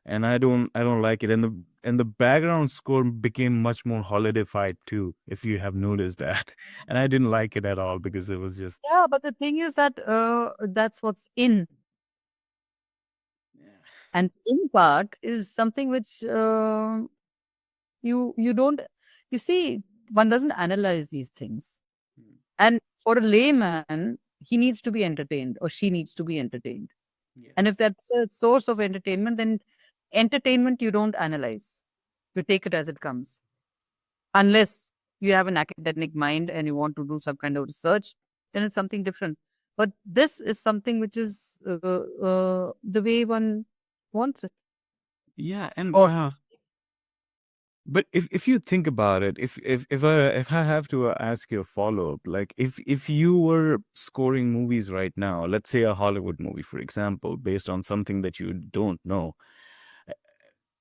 I don't like it. And the background score became much more holiday-fied too, if you have noticed that. And I didn't like it at all because it was just Yeah, but the thing is that that's what's in. yeah. And in part is something which you don't, you see, one doesn't analyze these things. Mm, And for a layman, he needs to be entertained or she needs to be entertained. And if yes. that's a source of entertainment, then entertainment you don't analyze. You take it as it comes. Unless you have an academic mind and you want to do some kind of research, then it's something different. But this is something which is the way one wants it. Yeah, and Or but if you think about it, if I have to ask you a follow up, like if you were scoring movies right now, let's say a Hollywood movie, for example, based on something that you don't know, uh,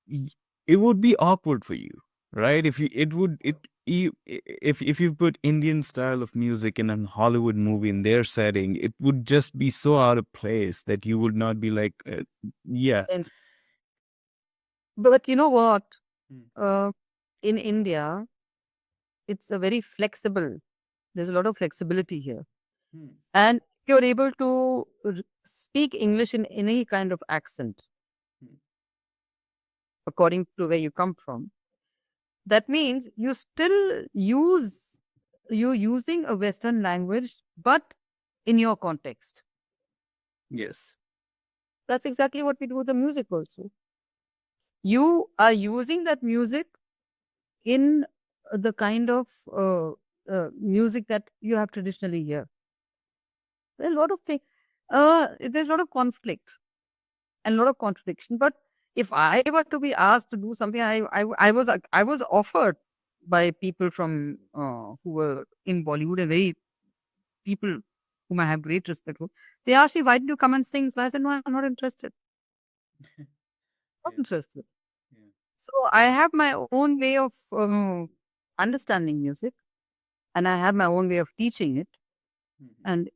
y- it would be awkward for you, right? If you it would it you, if you put Indian style of music in a Hollywood movie in their setting, it would just be so out of place that you would not be like, yeah. sense. But you know what? Mm, Uh, in India, it's a very flexible. There's a lot of flexibility here. mm, And if you're able to speak English in any kind of accent, mm. according to where you come from, that means you still you're using a Western language, but in your context. Yes. That's exactly what we do with the music also. You are using that music in the kind of music that you have traditionally here. There's a lot of things. There's a lot of conflict and a lot of contradiction. But if I were to be asked to do something, I was offered by people from who were in Bollywood and very people whom I have great respect for. They asked me, "Why did you come and sing?" So I said, "No, I'm not interested. Not Yeah. interested." Yeah. So I have my own way of understanding music, and I have my own way of teaching it. Mhm. And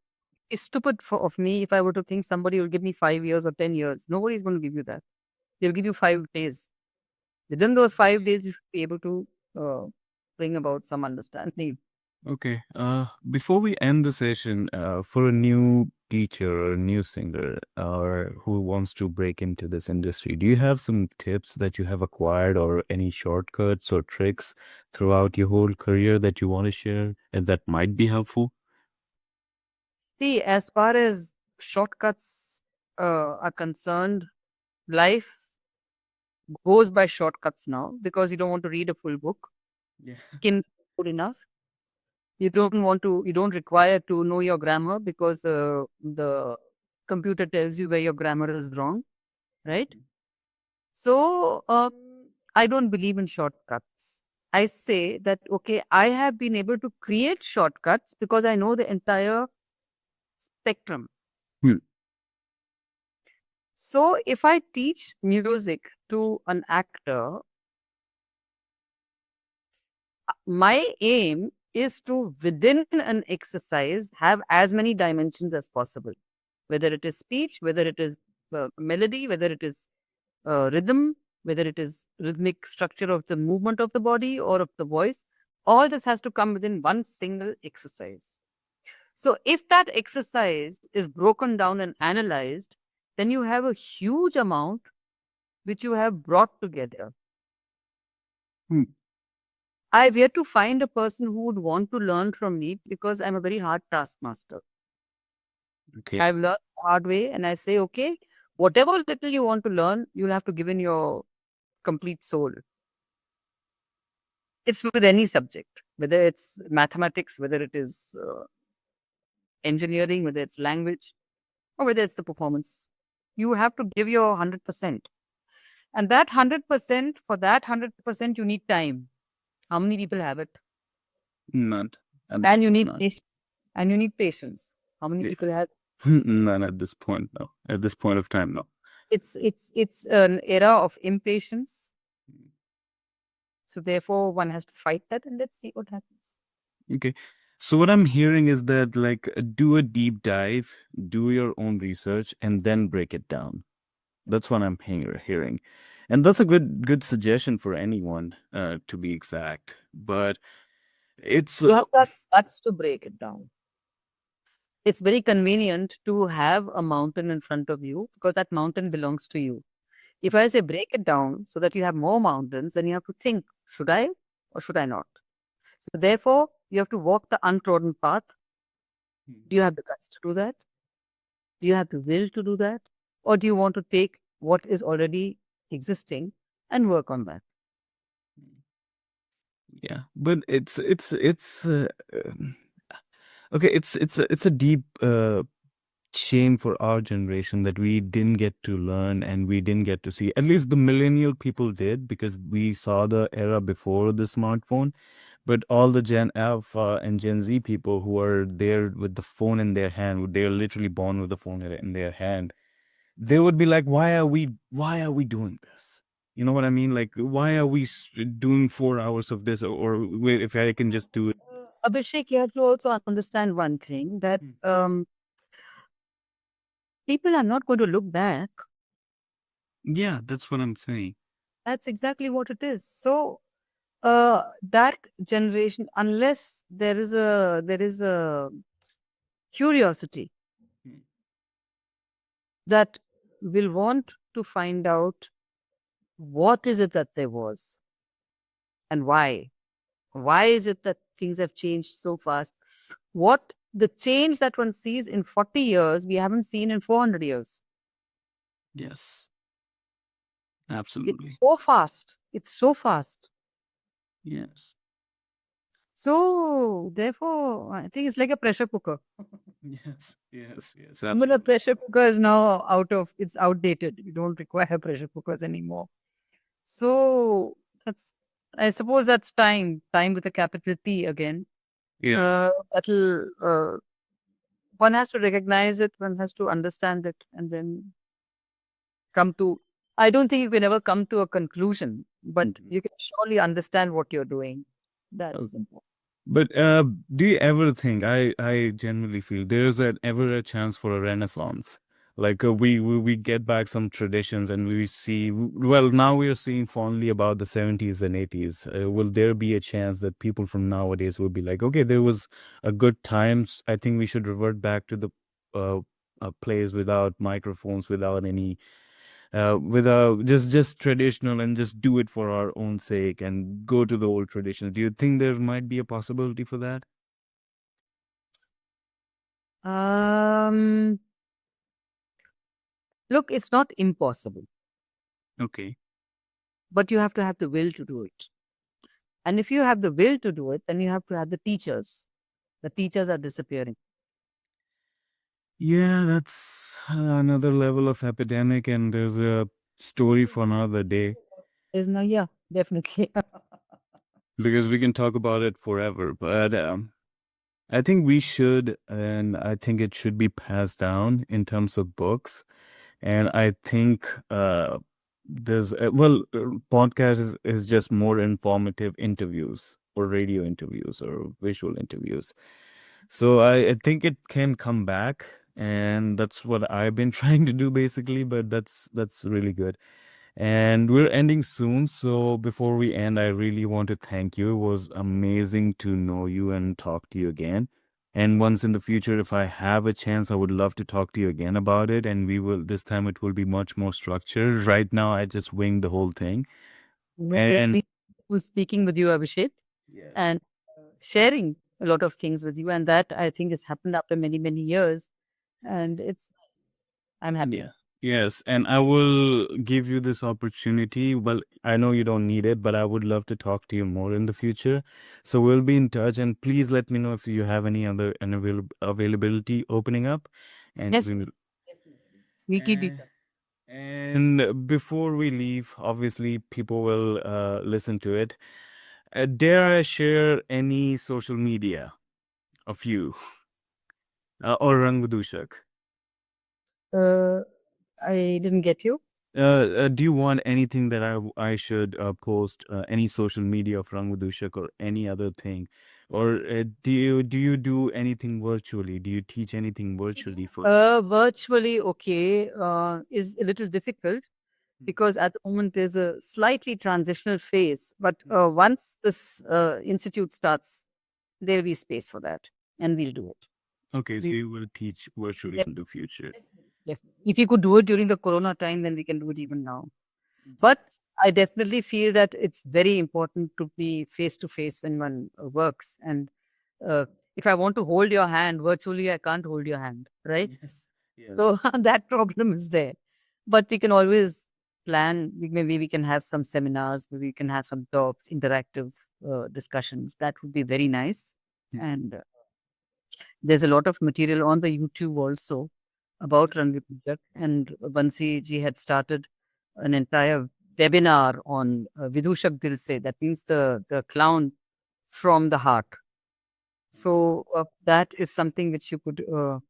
it's stupid of me if I were to think somebody will give me 5 years or 10 years. Nobody's going to give you that. They'll give you 5 days. Within those 5 days, you should be able to uh, bring about some understanding. Okay. Before we end the session, for a new teacher or a new singer or who wants to break into this industry, do you have some tips that you have acquired or any shortcuts or tricks throughout your whole career that you want to share and that might be helpful? See, as far as shortcuts are concerned, life goes by shortcuts now because you don't want to read a full book. Yeah. Can good enough. You don't require to know your grammar because the computer tells you where your grammar is wrong, right? So I don't believe in shortcuts. I say that, okay, I have been able to create shortcuts because I know the entire spectrum. Hmm. So if I teach music to an actor, my aim is to, within an exercise, have as many dimensions as possible, whether it is speech, whether it is melody, whether it is rhythm, whether it is rhythmic structure of the movement of the body or of the voice. All this has to come within one single exercise. So if that exercise is broken down and analyzed, then you have a huge amount which you have brought together. Hmm. I've yet to find a person who would want to learn from me because I'm a very hard taskmaster. Okay. I've learned the hard way and I say, okay, whatever little you want to learn, you'll have to give in your complete soul. It's with any subject, whether it's mathematics, whether it is engineering, whether it's language, or whether it's the performance. You have to give your 100%. And that 100%, for that 100%, you need time. How many people have it? None. And you need None. patience. And you need patience. How many Yeah. people have? None at this point, no. At this point of time, no. It's an era of impatience. So therefore, one has to fight that, and let's see what happens. Okay. So what I'm hearing is that like do a deep dive, do your own research, and then break it down. That's what I'm hearing. And that's a good suggestion for anyone, to be exact. But it's You have got guts to break it down. It's very convenient to have a mountain in front of you because that mountain belongs to you. If I say break it down so that you have more mountains, then you have to think, should I or should I not? So therefore, you have to walk the untrodden path. Do you have the guts to do that? Do you have the will to do that? Or do you want to take what is already existing and work on that? yeah, but it's okay. It's a deep shame for our generation that we didn't get to learn and we didn't get to see. At least the millennial people did because we saw the era before the smartphone. But all the Gen Alpha and Gen Z people who are there with the phone in their hand, they're literally born with the phone in their hand. They would be like, why are we doing this? You know what I mean? Like, why are we doing 4 hours of this? Or wait, if I can just do it. Abhishek, you have to also understand one thing that people are not going to look back. Yeah, that's what I'm saying. That's exactly what it is. So that generation, unless there is a curiosity that will want to find out what is it that there was and why. Why is it that things have changed so fast? What the change that one sees in 40 years, we haven't seen in 400 years. Yes, It's absolutely. so fast. It's so fast. Yes. So, therefore, I think it's like a pressure cooker. Yes, yes, yes, But a absolutely. pressure cooker is now it's outdated. You don't require pressure cookers anymore. So, I suppose that's time with a capital T again. Yeah. One has to recognize it, one has to understand it, and then come to. I don't think you can ever come to a conclusion, but Mhm. you can surely understand what you're doing. Okay. That's important. But do you ever think I genuinely feel there's ever a chance for a renaissance? Like we get back some traditions and we see well now we are seeing fondly about the 70s and 80s. Will there be a chance that people from nowadays will be like, okay, there was a good times. I think we should revert back to the uh, plays without microphones, without any without just traditional and just do it for our own sake and go to the old traditions. Do you think there might be a possibility for that? Um, Look, it's not impossible. Okay. but you have to have the will to do it. And if you have the will to do it, then you have to have the teachers. The teachers are disappearing. Yeah, that's another level of epidemic, and there's a story for another day There's no, yeah, definitely. because we can talk about it forever. But I think we should, and I think it should be passed down in terms of books. And I think there's podcast is just more informative interviews or radio interviews or visual interviews. So I think it can come back, and that's what I've been trying to do basically. But that's really good. And we're ending soon. So before we end, I really want to thank you. It was amazing to know you and talk to you again. And once in the future, if I have a chance, I would love to talk to you again about it. And we will, this time it will be much more structured. Right now, I just winged the whole thing. And Very cool speaking with you, Abhishek, yes, and sharing a lot of things with you. And that I think has happened after many, many years. And it's nice. I'm happy. yeah. Yes, and I will give you this opportunity. Well, I know you don't need it, but I would love to talk to you more in the future. So we'll be in touch, and please let me know if you have any other availability opening up, and Yes, we'll. definitely. We'll keep it eh, up. And before we leave, obviously people will listen to it. Dare I share any social media of you or Rangvadushak? Uh, I didn't get you. Do you want anything that I should post any social media of Rangvadushak or any other thing, or do you do anything virtually? Do you teach anything virtually for? Virtually, okay, is a little difficult because at the moment there's a slightly transitional phase. But once this institute starts, there'll be space for that, and we'll do it. Okay, so We you will teach virtually def- in the future. definitely. If you could do it during the Corona time, then we can do it even now. But I definitely feel that it's very important to be face to face when one works. And uh, if I want to hold your hand virtually, I can't hold your hand, right? Yes. Yes. So that problem is there. But we can always plan. Maybe we can have some seminars, maybe we can have some talks, interactive discussions. That would be very nice. Mm. And there's a lot of material on the YouTube also about Ranvi Puja. And Bansi ji had started an entire webinar on Vidushak Dil Se. That means the clown from the heart. So that is something which you could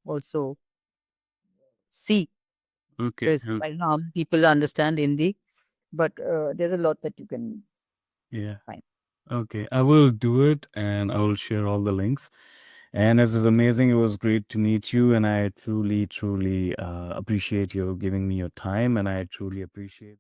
also see. Okay. Because I don't know how people understand Hindi, but there's a lot that you can Yeah. find. Okay. I will do it, and I will share all the links. And this is amazing. It was great to meet you, and I truly, truly appreciate you giving me your time, and I truly appreciate.